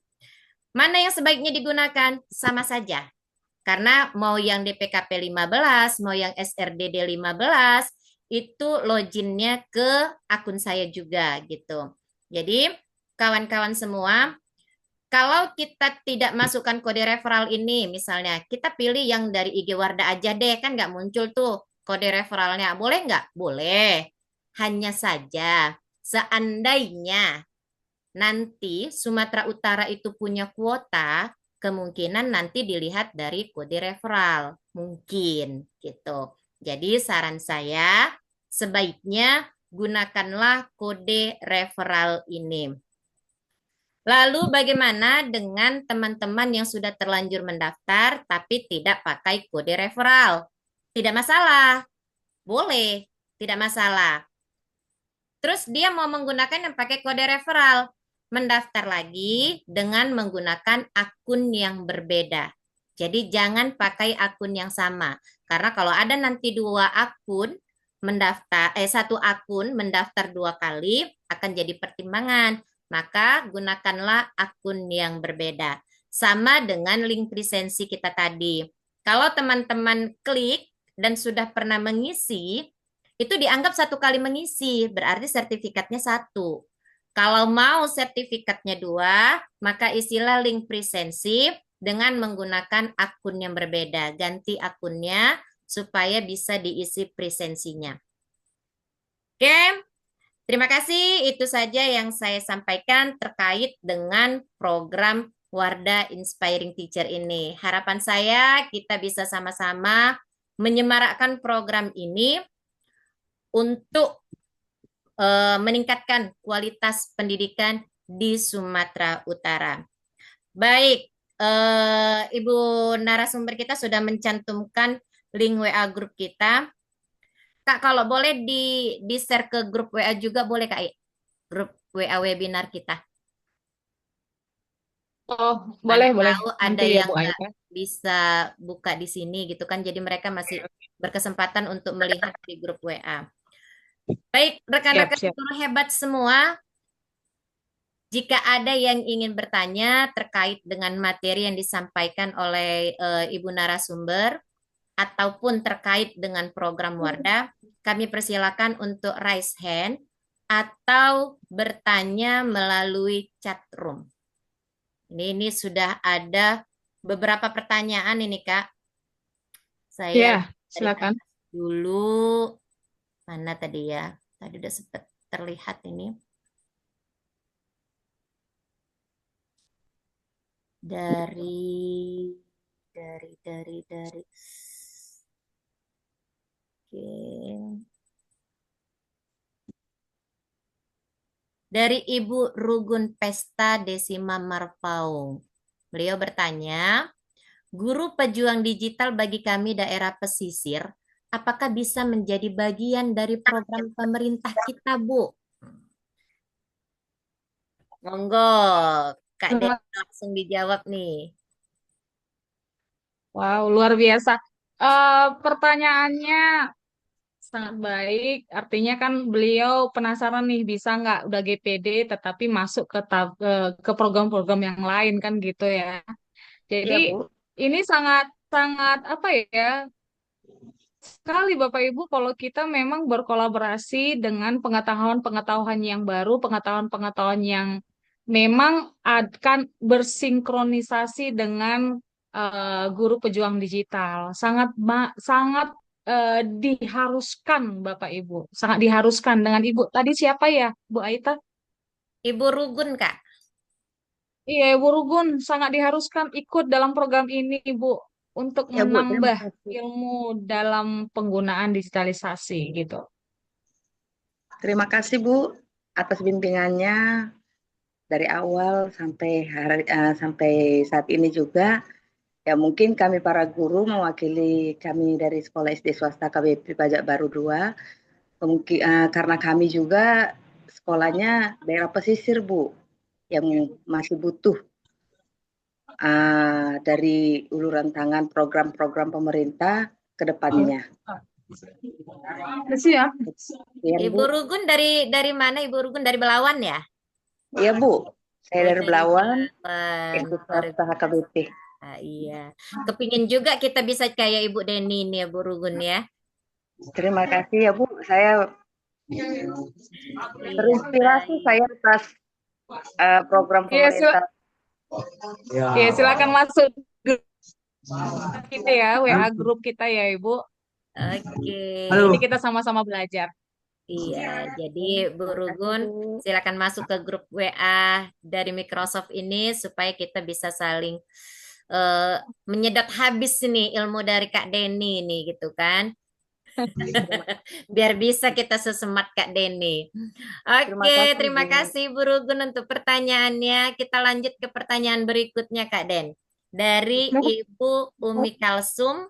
Mana yang sebaiknya digunakan? Sama saja. Karena mau yang DPKP 15, mau yang SRDD 15, itu loginnya ke akun saya juga gitu. Jadi, kawan-kawan semua, kalau kita tidak masukkan kode referral ini, misalnya kita pilih yang dari IG Wardah aja deh, kan nggak muncul tuh kode referralnya. Boleh nggak? Boleh. Hanya saja, seandainya nanti Sumatera Utara itu punya kuota, kemungkinan nanti dilihat dari kode referral. Mungkin gitu. Jadi saran saya sebaiknya gunakanlah kode referral ini. Lalu bagaimana dengan teman-teman yang sudah terlanjur mendaftar tapi tidak pakai kode referral? Tidak masalah. Boleh, tidak masalah. Terus dia mau menggunakan yang pakai kode referral. Mendaftar lagi dengan menggunakan akun yang berbeda. Jadi jangan pakai akun yang sama. Karena kalau ada nanti dua akun mendaftar, satu akun mendaftar dua kali akan jadi pertimbangan. Maka gunakanlah akun yang berbeda. Sama dengan link presensi kita tadi. Kalau teman-teman klik dan sudah pernah mengisi, itu dianggap satu kali mengisi, berarti sertifikatnya satu. Kalau mau sertifikatnya dua, maka isilah link presensi dengan menggunakan akun yang berbeda. Ganti akunnya supaya bisa diisi presensinya. Oke, terima kasih. Itu saja yang saya sampaikan terkait dengan program Wardah Inspiring Teacher ini. Harapan saya kita bisa sama-sama menyemarakkan program ini untuk meningkatkan kualitas pendidikan di Sumatera Utara. Baik, Ibu narasumber kita sudah mencantumkan link WA grup kita. Kak, kalau boleh di-share ke grup WA juga boleh, Kak? Grup WA webinar kita. Oh, Mana boleh. tahu ada Nanti ya yang Bu nggak Aika. bisa buka di sini gitu kan. Jadi mereka masih berkesempatan untuk melihat di grup WA. Baik, rekan-rekan Siap. guru hebat semua, jika ada yang ingin bertanya terkait dengan materi yang disampaikan oleh Ibu narasumber ataupun terkait dengan program Wardah, kami persilakan untuk raise hand atau bertanya melalui chat room. Ini sudah ada beberapa pertanyaan ini, Kak. Saya Ya, silakan. dulu mana tadi ya? Tadi udah sempat terlihat ini. Dari Oke. Dari Ibu Rugun Pesta Desima Marpaung. Beliau bertanya, guru pejuang digital bagi kami daerah pesisir, apakah bisa menjadi bagian dari program pemerintah kita, Bu? Monggo, Kak Den langsung dijawab nih. Wow, luar biasa. Pertanyaannya sangat baik. Artinya kan beliau penasaran nih bisa nggak udah GPD tetapi masuk ke program-program yang lain kan gitu ya. Jadi Iya, Bu. ini sangat sangat apa ya sekali Bapak Ibu kalau kita memang berkolaborasi dengan pengetahuan-pengetahuan yang baru, pengetahuan-pengetahuan yang memang akan bersinkronisasi dengan guru pejuang digital. Sangat diharuskan Bapak Ibu, sangat diharuskan dengan Ibu. Tadi siapa ya, Bu Aita? Ibu Rugun, Kak. Iya, Ibu Rugun sangat diharuskan ikut dalam program ini, Bu, untuk Ya, Bu. Terima menambah kasih. ilmu dalam penggunaan digitalisasi gitu. Terima kasih, Bu, atas bimbingannya dari awal sampai saat ini juga. Ya, mungkin kami para guru mewakili kami dari Sekolah SD Swasta KBP Pajak Baru 2, karena kami juga sekolahnya daerah pesisir, Bu, yang masih butuh dari uluran tangan program-program pemerintah ke depannya. Siap. Ya, Ibu Bu. Rugun dari mana? Ibu Rugun dari Belawan ya? Iya, Bu. Saya Oh, dari dari Belawan, Belawan. SD Luar Swasta biasa. HKBP. Iya. Kepingin juga kita bisa kayak Ibu Deni nih ya, Bu Rugun ya. Terima kasih ya, Bu. Saya Iya, terinspirasi baik. saya atas program Iya, pemerintah. iya, silakan masuk grup kita ya, WA grup kita ya, Ibu. Oke. Ini kita sama-sama belajar. Iya, jadi Bu Terima kasih, Rugun Bu. silakan masuk ke grup WA dari Microsoft ini supaya kita bisa saling menyedot habis nih ilmu dari Kak Deni nih gitu kan. Biar bisa kita sesemat Kak Deni. Terima Oke, kasih, terima Bu. kasih Bu Rugun untuk pertanyaannya. Kita lanjut ke pertanyaan berikutnya Kak Den. Dari Ibu Umi Kalsum,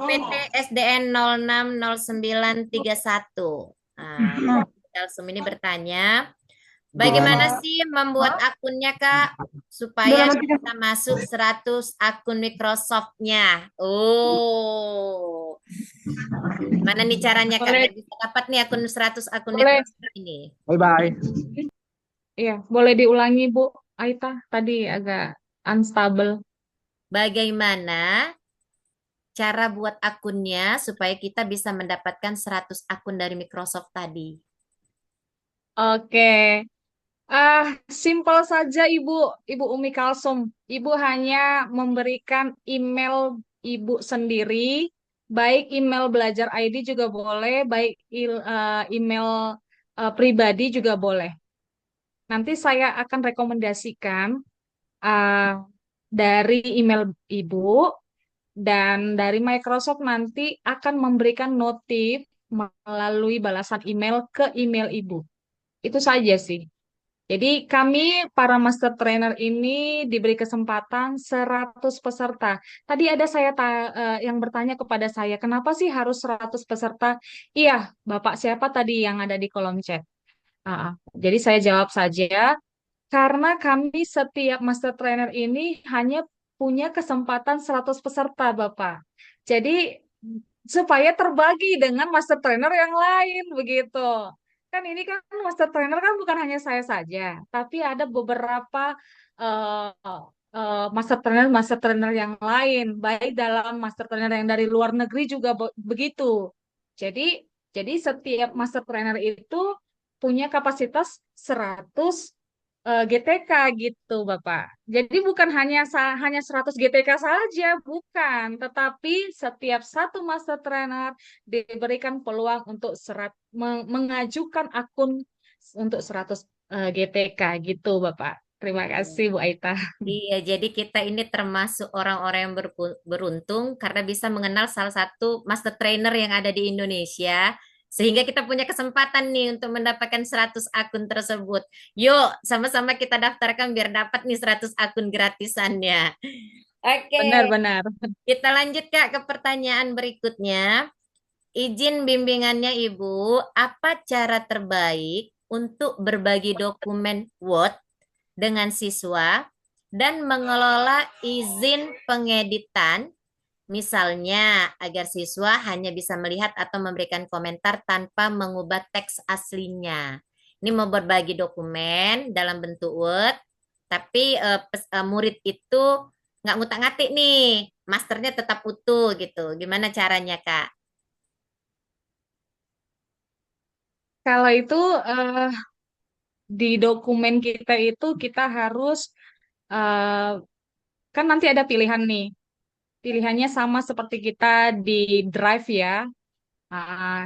PT SDN 060931. Nah, Ibu Kalsum ini bertanya, bagaimana sih membuat akunnya Kak supaya bisa masuk 100 akun Microsoft-nya? Oh, mana nih caranya Kak Boleh, biar bisa dapat nih akun 100 akun boleh, Microsoft ini? iya, boleh diulangi, Bu Aita. Tadi agak unstable. Bagaimana cara buat akunnya supaya kita bisa mendapatkan 100 akun dari Microsoft tadi? Oke. Simpel saja Ibu Umi Kalsum. Ibu hanya memberikan email Ibu sendiri, baik email belajar ID juga boleh, baik email pribadi juga boleh. Nanti saya akan rekomendasikan uh, dari email Ibu dan dari Microsoft nanti akan memberikan notif melalui balasan email ke email Ibu. Itu saja sih. Jadi kami para master trainer ini diberi kesempatan 100 peserta. Tadi ada yang bertanya kepada saya, kenapa sih harus 100 peserta? Iya, Bapak siapa tadi yang ada di kolom chat? Jadi saya jawab saja, karena kami setiap master trainer ini hanya punya kesempatan 100 peserta, Bapak. Jadi supaya terbagi dengan master trainer yang lain begitu. Kan ini kan master trainer kan bukan hanya saya saja, tapi ada beberapa master trainer yang lain, baik dalam master trainer yang dari luar negeri juga begitu. Jadi jadi setiap master trainer itu punya kapasitas 100 GTK gitu, Bapak. Jadi bukan hanya 100 GTK saja, bukan, tetapi setiap satu master trainer diberikan peluang untuk mengajukan akun untuk 100 GTK gitu, Bapak. Terima kasih, Bu Aita. Iya, jadi kita ini termasuk orang-orang yang beruntung karena bisa mengenal salah satu master trainer yang ada di Indonesia. Sehingga kita punya kesempatan nih untuk mendapatkan 100 akun tersebut. Yuk, sama-sama kita daftarkan biar dapat nih 100 akun gratisannya. Oke, Benar-benar. kita lanjut Kak ke pertanyaan berikutnya. Izin bimbingannya Ibu, apa cara terbaik untuk berbagi dokumen Word dengan siswa dan mengelola izin pengeditan, misalnya agar siswa hanya bisa melihat atau memberikan komentar tanpa mengubah teks aslinya. Ini mau berbagi dokumen dalam bentuk Word, tapi murid itu nggak ngutak-ngatik nih, masternya tetap utuh gitu. Gimana caranya, Kak? Kalau itu di dokumen kita itu kita harus eh, kan nanti ada pilihan nih. Pilihannya sama seperti kita di Drive ya.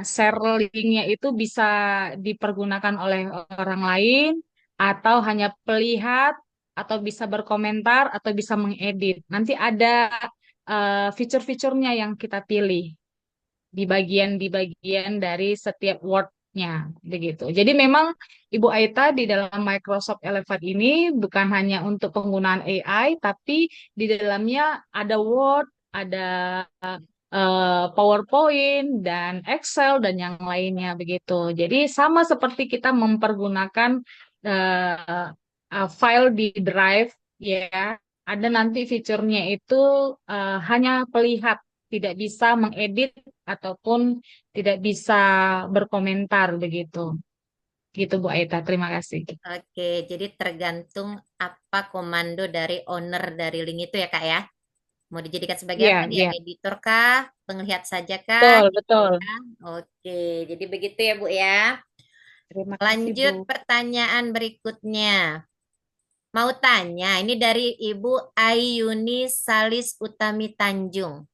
Share linknya itu bisa dipergunakan oleh orang lain atau hanya pelihat atau bisa berkomentar atau bisa mengedit. Nanti ada fitur-fiturnya yang kita pilih di bagian dari setiap word-nya begitu. Jadi memang Ibu Aita di dalam Microsoft Elevate ini bukan hanya untuk penggunaan AI, tapi di dalamnya ada Word, ada PowerPoint dan Excel dan yang lainnya begitu. Jadi sama seperti kita mempergunakan eh, file di Drive ya, ada nanti fiturnya itu hanya pelihat, tidak bisa mengedit ataupun tidak bisa berkomentar begitu. Gitu Bu Aita, terima kasih. Oke, jadi tergantung apa komando dari owner dari link itu ya Kak ya. Mau dijadikan sebagai Iya, apa dia? iya. Editor kah? Penglihat saja kah? Betul, Gitu betul. ya. Oke, jadi begitu ya Bu ya. Terima kasih Bu. Lanjut pertanyaan berikutnya. Mau tanya, ini dari Ibu Ayuni Salis Utami Tanjung.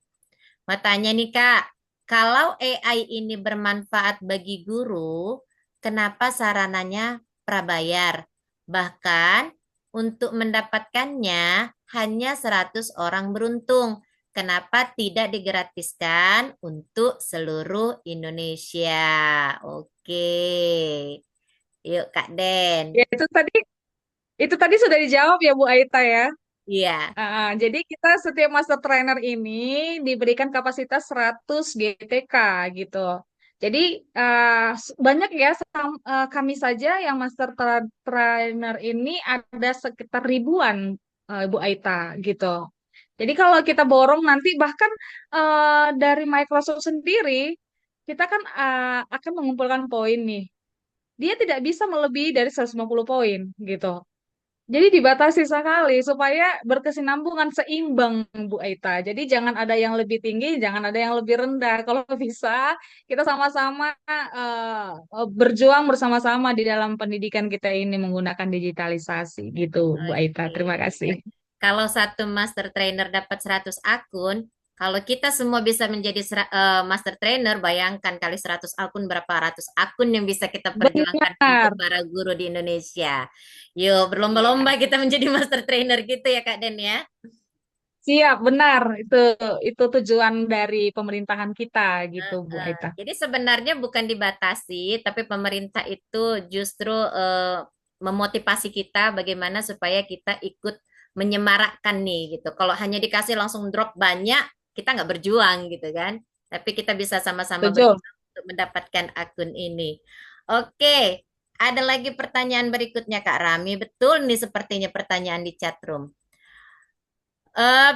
Mau tanya nih Kak, kalau AI ini bermanfaat bagi guru, kenapa sarananya prabayar? Bahkan untuk mendapatkannya hanya 100 orang beruntung. Kenapa tidak digratiskan untuk seluruh Indonesia? Oke. Yuk Kak Den. Ya, itu tadi sudah dijawab ya Bu Aita ya. Iya. Jadi kita setiap master trainer ini diberikan kapasitas 100 GTK gitu. Jadi banyak ya kami saja yang master trainer ini ada sekitar ribuan Bu Aita gitu. Jadi kalau kita borong nanti bahkan dari Microsoft sendiri kita kan akan mengumpulkan poin nih. Dia tidak bisa melebihi dari 150 poin gitu. Jadi dibatasi sekali supaya berkesinambungan seimbang Bu Aita. Jadi jangan ada yang lebih tinggi, jangan ada yang lebih rendah. Kalau bisa kita sama-sama berjuang bersama-sama di dalam pendidikan kita ini menggunakan digitalisasi gitu Bu Aita. Oke. Terima kasih. Kalau satu master trainer dapat 100 akun, kalau kita semua bisa menjadi master trainer, bayangkan kali 100 akun berapa ratus akun yang bisa kita perjuangkan untuk Benar. para guru di Indonesia. Yuk, berlomba-lomba kita menjadi master trainer gitu ya Kak Den ya. Siap, benar. Itu tujuan dari pemerintahan kita gitu Bu Aita. Jadi sebenarnya bukan dibatasi, tapi pemerintah itu justru memotivasi kita bagaimana supaya kita ikut menyemarakkan nih gitu. Kalau hanya dikasih langsung drop banyak, kita nggak berjuang gitu kan. Tapi kita bisa sama-sama Setuju. berjuang untuk mendapatkan akun ini. Oke, ada lagi pertanyaan berikutnya Kak Rami. Betul nih sepertinya pertanyaan di chat room.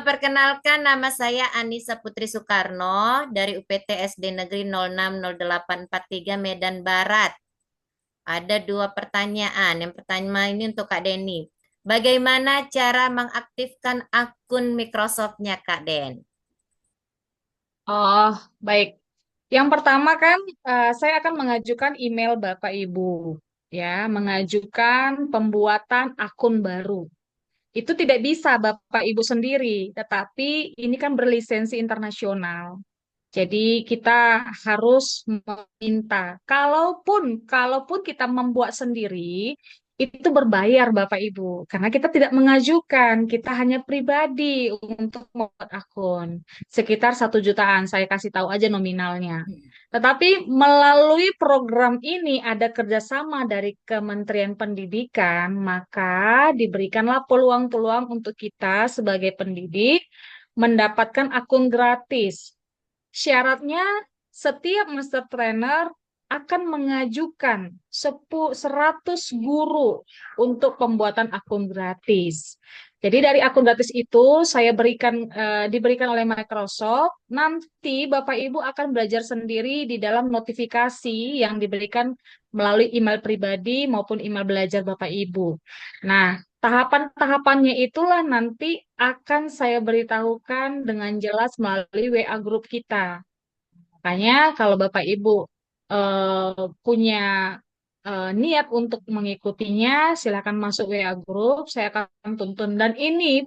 Perkenalkan nama saya Anissa Putri Soekarno dari UPT SD Negeri 060843 Medan Barat. Ada dua pertanyaan. Yang pertama ini untuk Kak Deni. Bagaimana cara mengaktifkan akun Microsoft-nya Kak Den? Oh, baik. Yang pertama kan saya akan mengajukan email Bapak Ibu ya, mengajukan pembuatan akun baru. Itu tidak bisa Bapak Ibu sendiri, tetapi ini kan berlisensi internasional. Jadi kita harus meminta. Kalaupun kita membuat sendiri, itu berbayar Bapak Ibu, karena kita tidak mengajukan, kita hanya pribadi untuk membuat akun. Sekitar 1 jutaan, saya kasih tahu aja nominalnya. Tetapi melalui program ini ada kerjasama dari Kementerian Pendidikan, maka diberikanlah peluang-peluang untuk kita sebagai pendidik mendapatkan akun gratis. Syaratnya setiap master trainer akan mengajukan 100 guru untuk pembuatan akun gratis. Jadi dari akun gratis itu saya diberikan oleh Microsoft. Nanti Bapak Ibu akan belajar sendiri di dalam notifikasi yang diberikan melalui email pribadi maupun email belajar Bapak Ibu. Nah, tahapan-tahapannya itulah nanti akan saya beritahukan dengan jelas melalui WA grup kita. Makanya kalau Bapak Ibu punya niat untuk mengikutinya, silakan masuk WA grup, saya akan tuntun. Dan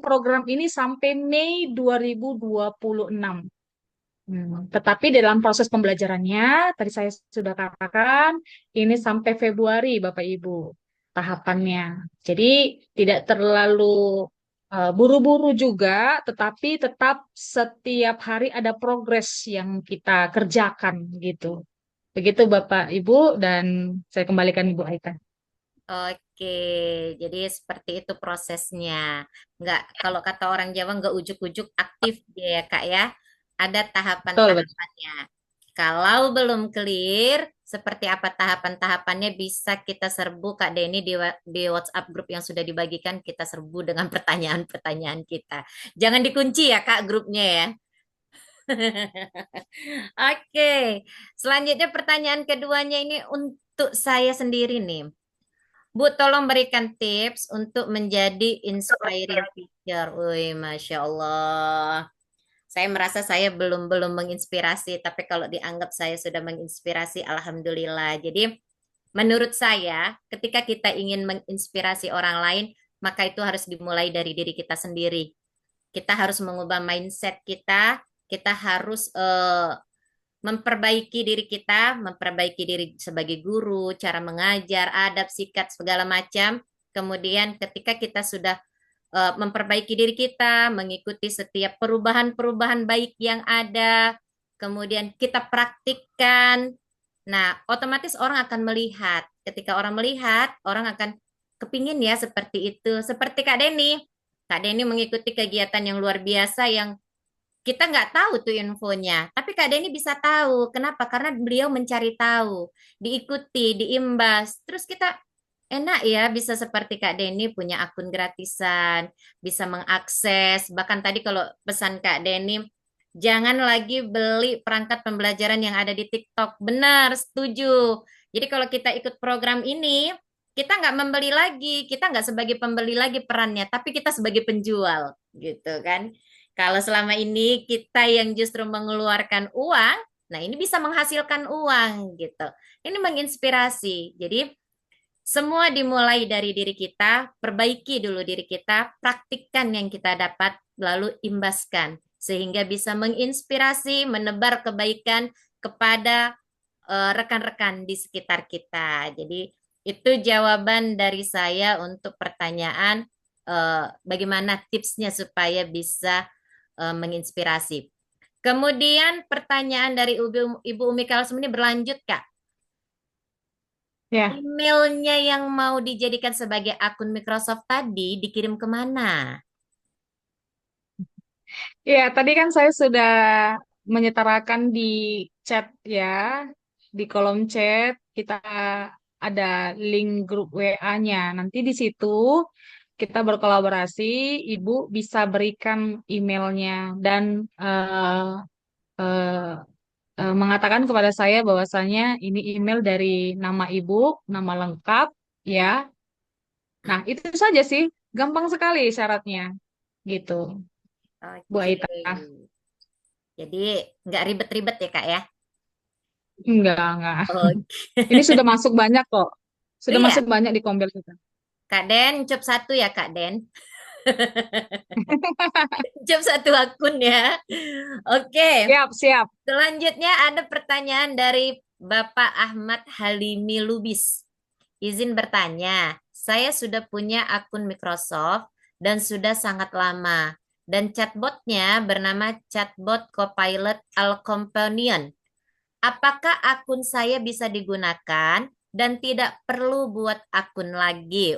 program ini sampai Mei 2026. Tetapi dalam proses pembelajarannya, tadi saya sudah katakan, ini sampai Februari Bapak Ibu tahapannya. Jadi tidak terlalu buru-buru juga, tetapi tetap setiap hari ada progres yang kita kerjakan gitu. Begitu Bapak Ibu, dan saya kembalikan Ibu Aita. Oke, jadi seperti itu prosesnya. Nggak, kalau kata orang Jawa nggak ujuk-ujuk aktif dia ya Kak ya. Ada Betul, betul. tahapan-tahapannya. Kalau belum clear, seperti apa tahapan-tahapannya bisa kita serbu Kak Denny di WhatsApp grup yang sudah dibagikan, kita serbu dengan pertanyaan-pertanyaan kita. Jangan dikunci ya Kak grupnya ya. Oke, selanjutnya pertanyaan keduanya ini untuk saya sendiri nih. Bu, tolong berikan tips untuk menjadi inspiring teacher. Wih, Masya Allah. Saya merasa saya belum menginspirasi, tapi kalau dianggap saya sudah menginspirasi, Alhamdulillah. Jadi, menurut saya, ketika kita ingin menginspirasi orang lain, maka itu harus dimulai dari diri kita sendiri. Kita harus mengubah mindset kita harus memperbaiki diri kita, memperbaiki diri sebagai guru, cara mengajar, adab, sikap, segala macam. Kemudian ketika kita sudah memperbaiki diri kita, mengikuti setiap perubahan-perubahan baik yang ada, kemudian kita praktikkan. Nah, otomatis orang akan melihat. Ketika orang melihat, orang akan kepingin ya seperti itu. Seperti Kak Denny. Kak Denny mengikuti kegiatan yang luar biasa yang kita nggak tahu tuh infonya, tapi Kak Denny bisa tahu. Kenapa? Karena beliau mencari tahu, diikuti, diimbas. Terus kita enak ya bisa seperti Kak Denny punya akun gratisan, bisa mengakses. Bahkan tadi kalau pesan Kak Denny, jangan lagi beli perangkat pembelajaran yang ada di TikTok. Benar, setuju. Jadi kalau kita ikut program ini, kita nggak membeli lagi, kita nggak sebagai pembeli lagi perannya, tapi kita sebagai penjual, gitu kan. Kalau selama ini kita yang justru mengeluarkan uang, nah ini bisa menghasilkan uang gitu. Ini menginspirasi. Jadi semua dimulai dari diri kita, perbaiki dulu diri kita, praktikkan yang kita dapat, lalu imbaskan. Sehingga bisa menginspirasi, menebar kebaikan kepada rekan-rekan di sekitar kita. Jadi itu jawaban dari saya untuk pertanyaan bagaimana tipsnya supaya bisa menginspirasi. Kemudian pertanyaan dari Ibu Umi Kalsum ini berlanjut, Kak. Ya, Emailnya yang mau dijadikan sebagai akun Microsoft tadi dikirim kemana? ya tadi kan saya sudah menyetarakan di chat ya, di kolom chat kita ada link grup WA-nya. Nanti di situ kita berkolaborasi, Ibu bisa berikan emailnya dan eh, mengatakan kepada saya bahwasanya ini email dari nama Ibu, nama lengkap, ya. Nah, itu saja sih, gampang sekali syaratnya, gitu, Bu Oke. Aita. Jadi nggak ribet-ribet ya, Kak ya? Enggak. Oke. Ini sudah masuk banyak kok. Sudah Iya, masuk banyak di Kombel kita. Kak Den, cup satu ya, Kak Den. Cup satu akun ya. Oke. Siap, siap. Selanjutnya ada pertanyaan dari Bapak Ahmad Halimi Lubis. Izin bertanya, saya sudah punya akun Microsoft dan sudah sangat lama. Dan chatbotnya bernama Chatbot Copilot All Companion. apakah akun saya bisa digunakan dan tidak perlu buat akun lagi?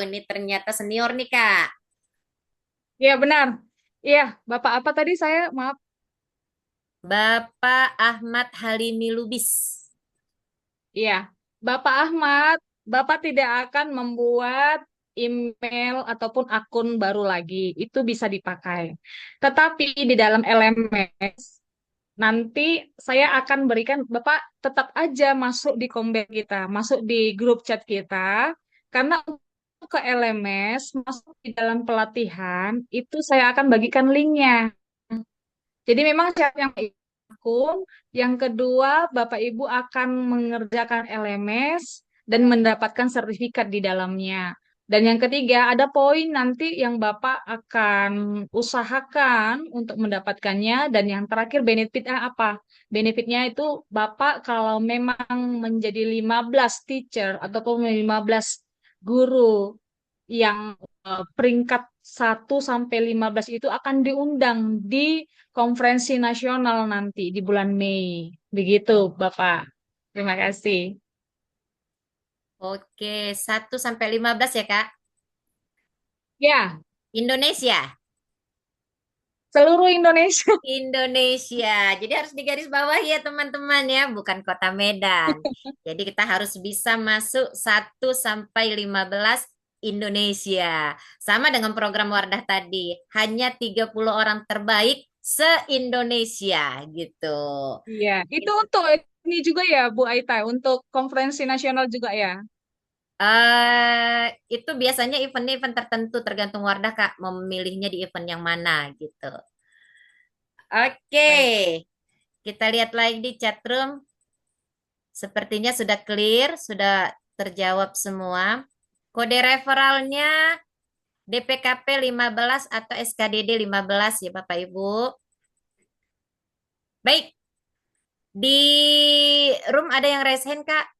Ini ternyata senior nih, Kak. Iya, benar. Iya, Bapak apa tadi saya? Maaf. Bapak Ahmad Halimi Lubis. Iya, Bapak Ahmad, Bapak tidak akan membuat email ataupun akun baru lagi. Itu bisa dipakai. Tetapi di dalam LMS, nanti saya akan berikan, Bapak tetap aja masuk di Komber kita, masuk di grup chat kita, karena untuk ke LMS, masuk di dalam pelatihan, itu saya akan bagikan linknya. Jadi memang syarat yang akun, yang kedua Bapak Ibu akan mengerjakan LMS dan mendapatkan sertifikat di dalamnya. Dan yang ketiga ada poin nanti yang Bapak akan usahakan untuk mendapatkannya. Dan yang terakhir benefitnya apa? Benefitnya itu Bapak kalau memang menjadi 15 teacher ataupun 15 guru yang peringkat 1 sampai 15 itu akan diundang di konferensi nasional nanti di bulan Mei. Begitu, Bapak. Terima kasih. Oke, 1 sampai 15 ya, Kak. Ya, Indonesia. seluruh Indonesia. Indonesia. Jadi harus digaris bawah ya teman-teman ya, bukan kota Medan. Jadi kita harus bisa masuk 1 sampai 15 Indonesia. Sama dengan program Wardah tadi, hanya 30 orang terbaik se-Indonesia gitu. Iya, itu untuk ini juga ya, Bu Aita, untuk konferensi nasional juga ya. Itu biasanya event-event tertentu tergantung Wardah Kak memilihnya di event yang mana gitu. Oke, Baik. kita lihat lagi di chat room. Sepertinya sudah clear, sudah terjawab semua. Kode referralnya DPKP 15 atau SKDD 15 ya Bapak Ibu. Baik, di room ada yang raise hand Kak?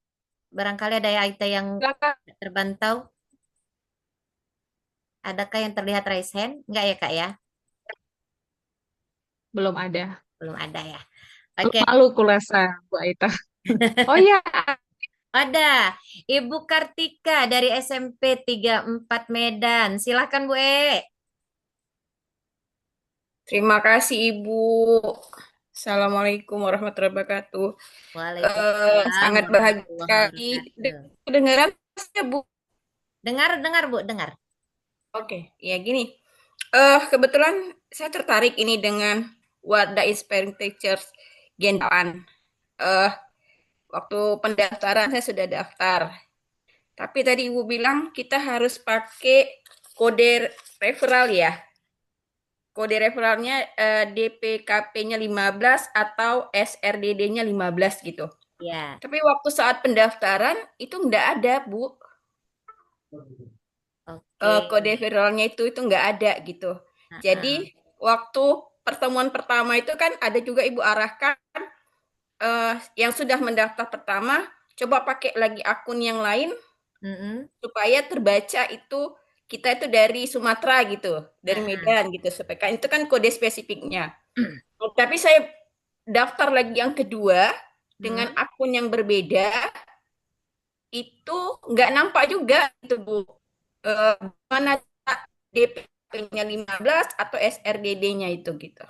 Barangkali ada Aita yang Silakan. terbantau. Adakah yang terlihat raise hand? Enggak ya Kak ya? Belum ada. Belum ada ya. Oke, Malu kurasa, Bu Aita. Oh iya, ada Ibu Kartika dari SMP 34 Medan. Silakan Bu E. Terima kasih Ibu. Assalamualaikum warahmatullahi wabarakatuh. Waalaikumsalam Sangat bahagia warahmatullahi sekali wabarakatuh. kedengaran ya Bu. Dengar Bu, dengar. Oke, ya gini. Kebetulan saya tertarik ini dengan Wadah Inspiring Teachers Gen 8. Waktu pendaftaran saya sudah daftar. Tapi tadi Ibu bilang kita harus pakai kode referral ya. Kode referralnya DPKP-nya 15 atau SRDD-nya 15 gitu. Ya. Tapi waktu saat pendaftaran itu nggak ada, Bu. Oke. Kode referralnya itu nggak ada gitu. Jadi waktu pertemuan pertama itu kan ada juga Ibu arahkan yang sudah mendaftar pertama, coba pakai lagi akun yang lain supaya terbaca itu kita itu dari Sumatera gitu, dari Medan gitu, supaya kan itu kan kode spesifiknya. Tapi saya daftar lagi yang kedua dengan akun yang berbeda, itu nggak nampak juga itu Bu. Mana DP-nya 15 atau SRDD-nya itu gitu.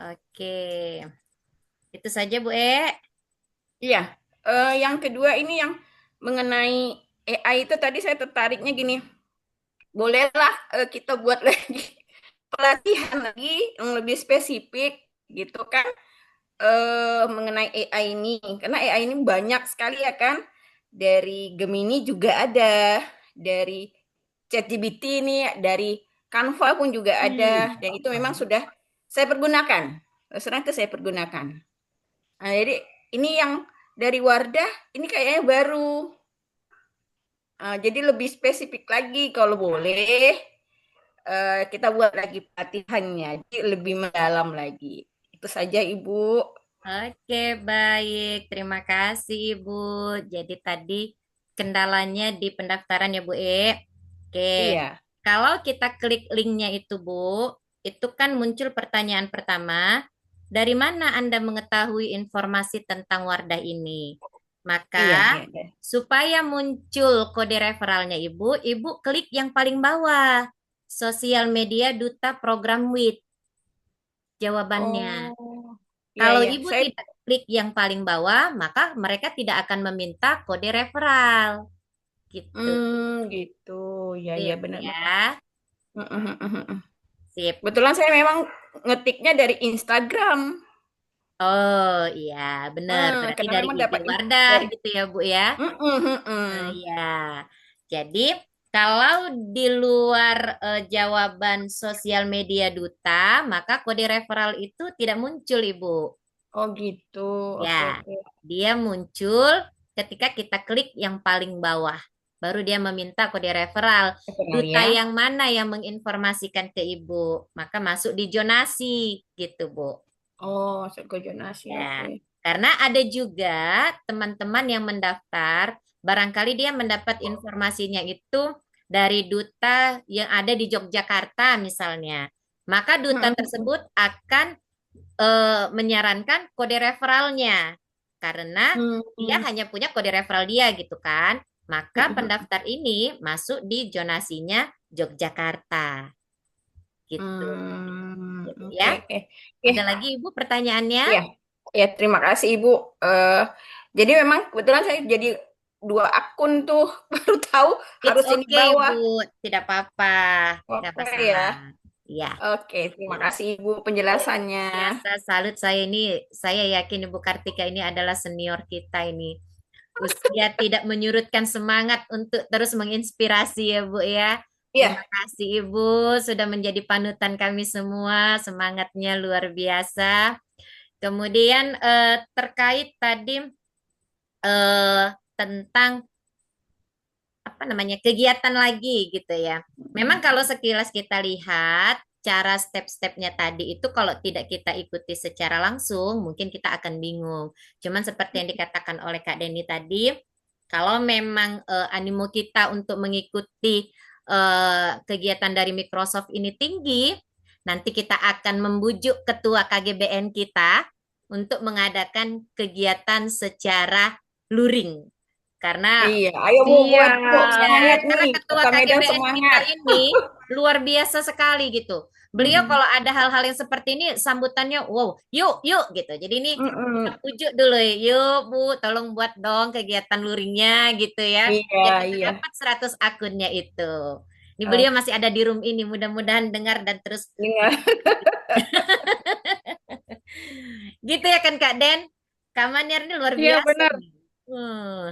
Oke. Itu saja Bu E. Iya. Yang kedua ini yang mengenai AI itu tadi saya tertariknya gini. Bolehlah kita buat lagi pelatihan lagi yang lebih spesifik gitu kan mengenai AI ini karena AI ini banyak sekali ya kan dari Gemini juga ada dari ChatGPT ini dari Canva pun juga ada dan itu memang sudah saya pergunakan sering itu saya pergunakan jadi ini yang dari Wardah ini kayaknya baru jadi lebih spesifik lagi kalau boleh kita buat lagi pelatihannya, jadi lebih mendalam lagi. Itu saja Ibu. Oke, baik. Terima kasih Ibu. Jadi tadi kendalanya di pendaftaran ya Bu E. Oke. Iya. Kalau kita klik linknya itu Bu, itu kan muncul pertanyaan pertama. dari mana Anda mengetahui informasi tentang Wardah ini? Iya, Maka iya. supaya muncul kode referralnya Ibu, Ibu klik yang paling bawah, sosial media Duta Program WIT, jawabannya. Oh, iya, Kalau iya. Ibu Saya, tidak klik yang paling bawah, maka mereka tidak akan meminta kode referral. Gitu. gitu. Ya, ya, Sip benar-benar. ya. Sip. Kebetulan saya memang ngetiknya dari Instagram. Oh iya, benar. Berarti Karena dari memang IG dapat Wardah dari gitu ya, Bu ya. mm-mm. Iya. Jadi kalau di luar jawaban sosial media duta, maka kode referral itu tidak muncul, Ibu. Oh gitu. Oke, Ya, oke. dia muncul ketika kita klik yang paling bawah. Baru dia meminta kode referral. Kenal Duta ya. yang mana yang menginformasikan ke Ibu? Maka masuk di zonasi gitu, Bu. Oh, ke jonasi. Ya, Oke. karena ada juga teman-teman yang mendaftar, barangkali dia mendapat informasinya itu dari duta yang ada di Yogyakarta misalnya. Maka duta tersebut akan menyarankan kode referralnya karena dia hanya punya kode referral dia gitu kan. Maka pendaftar ini masuk di zonasinya Yogyakarta. Gitu. Gitu Oke, ya. oke. Ada lagi Ibu pertanyaannya? Iya, ya terima kasih Ibu. Jadi memang kebetulan saya jadi 2 akun tuh baru tahu It's harus ini okay, bawah. Bu. Tidak apa-apa. Tidak Oke masalah. ya. Ya. Oke, terima kasih Ibu penjelasannya. Biasa salut saya yakin Ibu Kartika ini adalah senior kita ini. Usia tidak menyurutkan semangat untuk terus menginspirasi ya, Bu ya. Iya, Terima kasih Ibu sudah menjadi panutan kami semua. Semangatnya luar biasa. Kemudian terkait tadi tentang apa namanya kegiatan lagi gitu ya. Memang kalau sekilas kita lihat cara step-stepnya tadi itu kalau tidak kita ikuti secara langsung mungkin kita akan bingung. Cuman seperti yang dikatakan oleh Kak Deni tadi, kalau memang animo kita untuk mengikuti kegiatan dari Microsoft ini tinggi, nanti kita akan membujuk ketua KGBN kita untuk mengadakan kegiatan secara luring. Karena iya. Ayo Bu buat Bu semangat karena nih. ketua Kota Medan KGBN kita semangat. ini luar biasa sekali gitu. Beliau kalau ada hal-hal yang seperti ini sambutannya wow, yuk yuk gitu. Jadi ini kita pujuk dulu ya. Yuk Bu, tolong buat dong kegiatan luringnya gitu ya. Iya, Biar kita iya. dapat 100 akunnya itu. Ini beliau masih ada di room ini. Mudah-mudahan dengar dan terus Iya. gitu ya kan Kak Den. Kak Maniar ini luar Iya, biasa benar. nih. Hmm.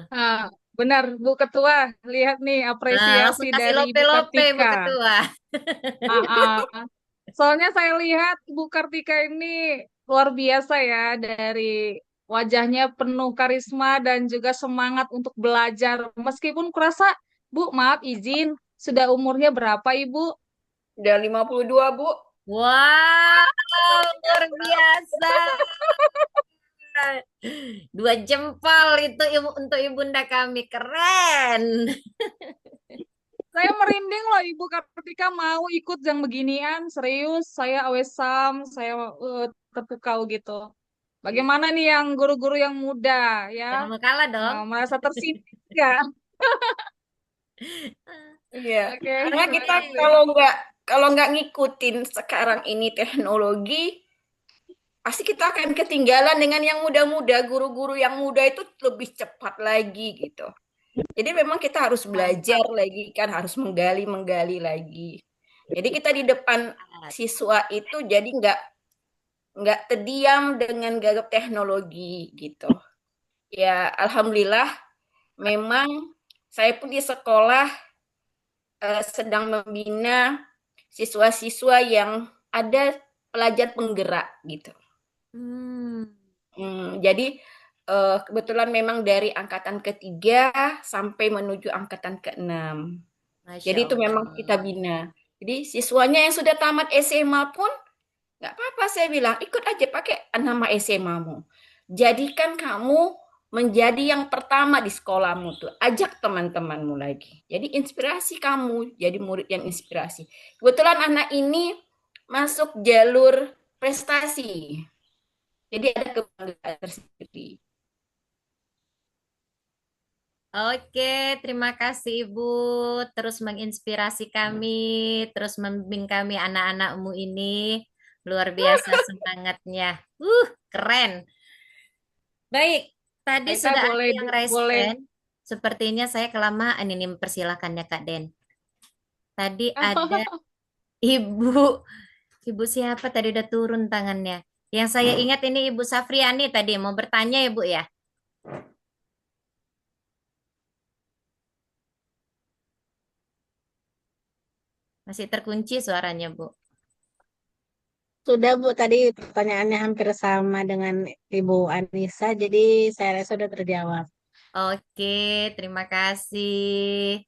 Benar, Bu Ketua. Lihat nih Nah, apresiasi langsung kasih dari Ibu lope-lope Bu Kartika. Ketua. Ah, ah. Soalnya saya lihat Ibu Kartika ini luar biasa ya, dari wajahnya penuh karisma dan juga semangat untuk belajar. Meskipun kurasa, Bu, maaf izin, sudah umurnya berapa Ibu? Udah 52 Bu. Wow, luar biasa. 2 jempol itu untuk ibunda kami, keren. Saya merinding loh Ibu Kartika mau ikut yang beginian, serius. Saya awesome, saya terpukau gitu. Bagaimana nih yang guru-guru yang muda Jangan ya, mau kalah dong. merasa tersindir ya? Iya. Oke, Karena terima kita kasih. kalau nggak ngikutin sekarang ini teknologi, pasti kita akan ketinggalan dengan yang muda-muda. Guru-guru yang muda itu lebih cepat lagi gitu. Jadi memang kita harus belajar lagi kan, harus menggali lagi. Jadi kita di depan siswa itu jadi nggak terdiam dengan gagap teknologi gitu. Ya alhamdulillah memang saya pun di sekolah sedang membina siswa-siswa yang ada pelajar penggerak gitu. Jadi kebetulan memang dari angkatan ke-3 sampai menuju angkatan ke-6. Jadi itu memang kita bina. Jadi siswanya yang sudah tamat SMA pun nggak apa-apa saya bilang, ikut aja pakai nama SMA-mu. Jadikan kamu menjadi yang pertama di sekolahmu tuh. Ajak teman-temanmu lagi. Jadi inspirasi kamu, jadi murid yang inspirasi. Kebetulan anak ini masuk jalur prestasi. Jadi ada kebanggaan tersendiri. Oke, terima kasih Ibu. Terus menginspirasi kami, terus membimbing kami anak-anakmu ini. Luar biasa semangatnya. Keren. Baik, tadi Aita sudah ada boleh yang raise boleh. hand. Sepertinya saya kelamaan ini mempersilahkan ya Kak Den. Tadi ada Ibu, Ibu siapa tadi udah turun tangannya. Yang saya ingat ini Ibu Safriani tadi mau bertanya ya Bu ya. Masih terkunci suaranya Bu. Sudah Bu, tadi pertanyaannya hampir sama dengan Ibu Anissa, jadi saya rasa sudah terjawab. Oke, terima kasih.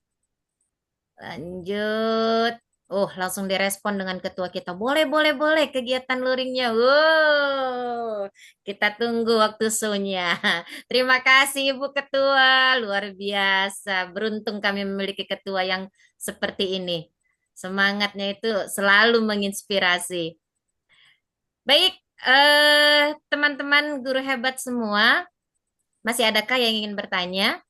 Lanjut. Oh, langsung direspon dengan ketua kita. Boleh, boleh, boleh kegiatan luringnya. Wow, kita tunggu waktu show-nya. Terima kasih Ibu Ketua, luar biasa. Beruntung kami memiliki ketua yang seperti ini. Semangatnya itu selalu menginspirasi. Baik, teman-teman guru hebat semua, masih adakah yang ingin bertanya?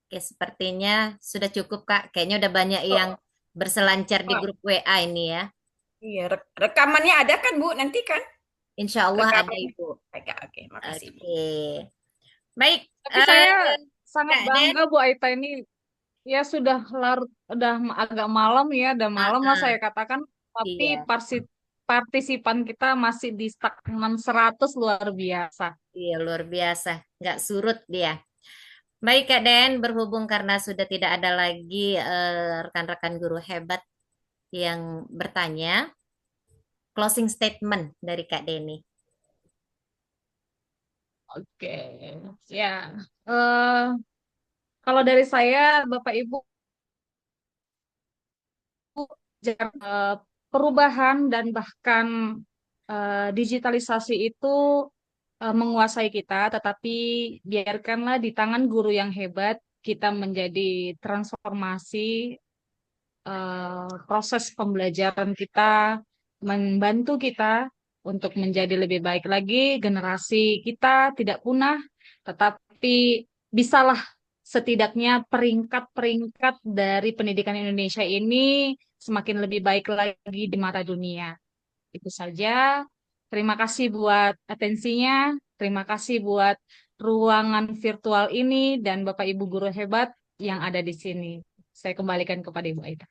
Oke, sepertinya sudah cukup, Kak. Kayaknya udah banyak yang berselancar di Oh, grup WA ini ya. iya, rekamannya ada kan Bu? Nanti kan Insya Allah ada, rekaman. Ibu. Oke, makasih Bu. Oke. Baik, Tapi saya sangat Kak Den. bangga Bu Aita ini. Ya sudah larut, udah agak malam ya, udah malam lah saya katakan. Tapi Iya, partisipan kita masih di stagnan 100, luar biasa. iya luar biasa. Nggak surut dia. Baik, Kak Den, berhubung karena sudah tidak ada lagi rekan-rekan guru hebat yang bertanya, closing statement dari Kak Deni. Oke, ya. eh Kalau dari saya, Bapak Ibu, perubahan dan bahkan digitalisasi itu menguasai kita, tetapi biarkanlah di tangan guru yang hebat kita menjadi transformasi proses pembelajaran kita, membantu kita untuk menjadi lebih baik lagi. Generasi kita tidak punah, tetapi bisalah setidaknya peringkat-peringkat dari pendidikan Indonesia ini semakin lebih baik lagi di mata dunia. Itu saja. Terima kasih buat atensinya. Terima kasih buat ruangan virtual ini dan Bapak Ibu guru hebat yang ada di sini. Saya kembalikan kepada Ibu Aida.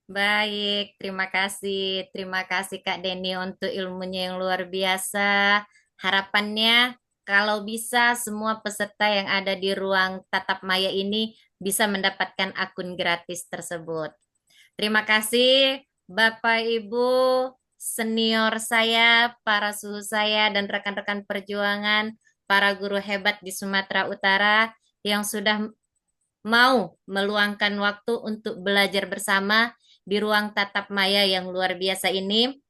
Baik, terima kasih. Terima kasih Kak Deni untuk ilmunya yang luar biasa. Harapannya kalau bisa semua peserta yang ada di ruang tatap maya ini bisa mendapatkan akun gratis tersebut. Terima kasih Bapak Ibu senior saya, para suhu saya dan rekan-rekan perjuangan, para guru hebat di Sumatera Utara yang sudah mau meluangkan waktu untuk belajar bersama di ruang tatap maya yang luar biasa ini.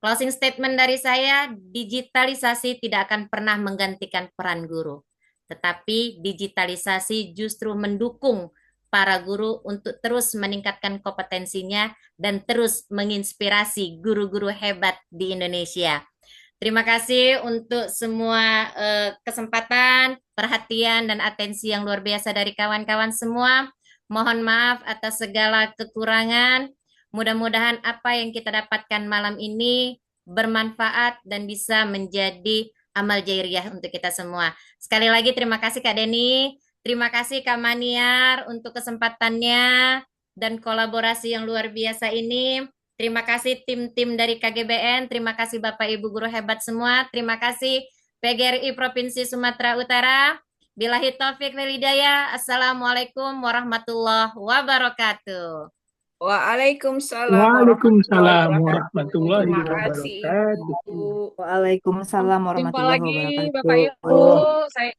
Closing statement dari saya, digitalisasi tidak akan pernah menggantikan peran guru. Tetapi digitalisasi justru mendukung para guru untuk terus meningkatkan kompetensinya dan terus menginspirasi guru-guru hebat di Indonesia. Terima kasih untuk semua kesempatan, perhatian, dan atensi yang luar biasa dari kawan-kawan semua. Mohon maaf atas segala kekurangan. Mudah-mudahan apa yang kita dapatkan malam ini bermanfaat dan bisa menjadi amal jairiyah untuk kita semua. Sekali lagi terima kasih Kak Deni, terima kasih Kak Maniar untuk kesempatannya dan kolaborasi yang luar biasa ini. Terima kasih tim-tim dari KGBN, terima kasih Bapak Ibu guru hebat semua, terima kasih PGRI Provinsi Sumatera Utara. Billahi taufik wal hidayah. Assalamualaikum warahmatullahi wabarakatuh. Waalaikumsalam Waalaikumsalam warahmatullahi warahmatullahi wabarakatuh. Terima kasih wabarakatuh. Ibu. Waalaikumsalam Jumpa warahmatullahi lagi Bapak wabarakatuh. Ibu. Saya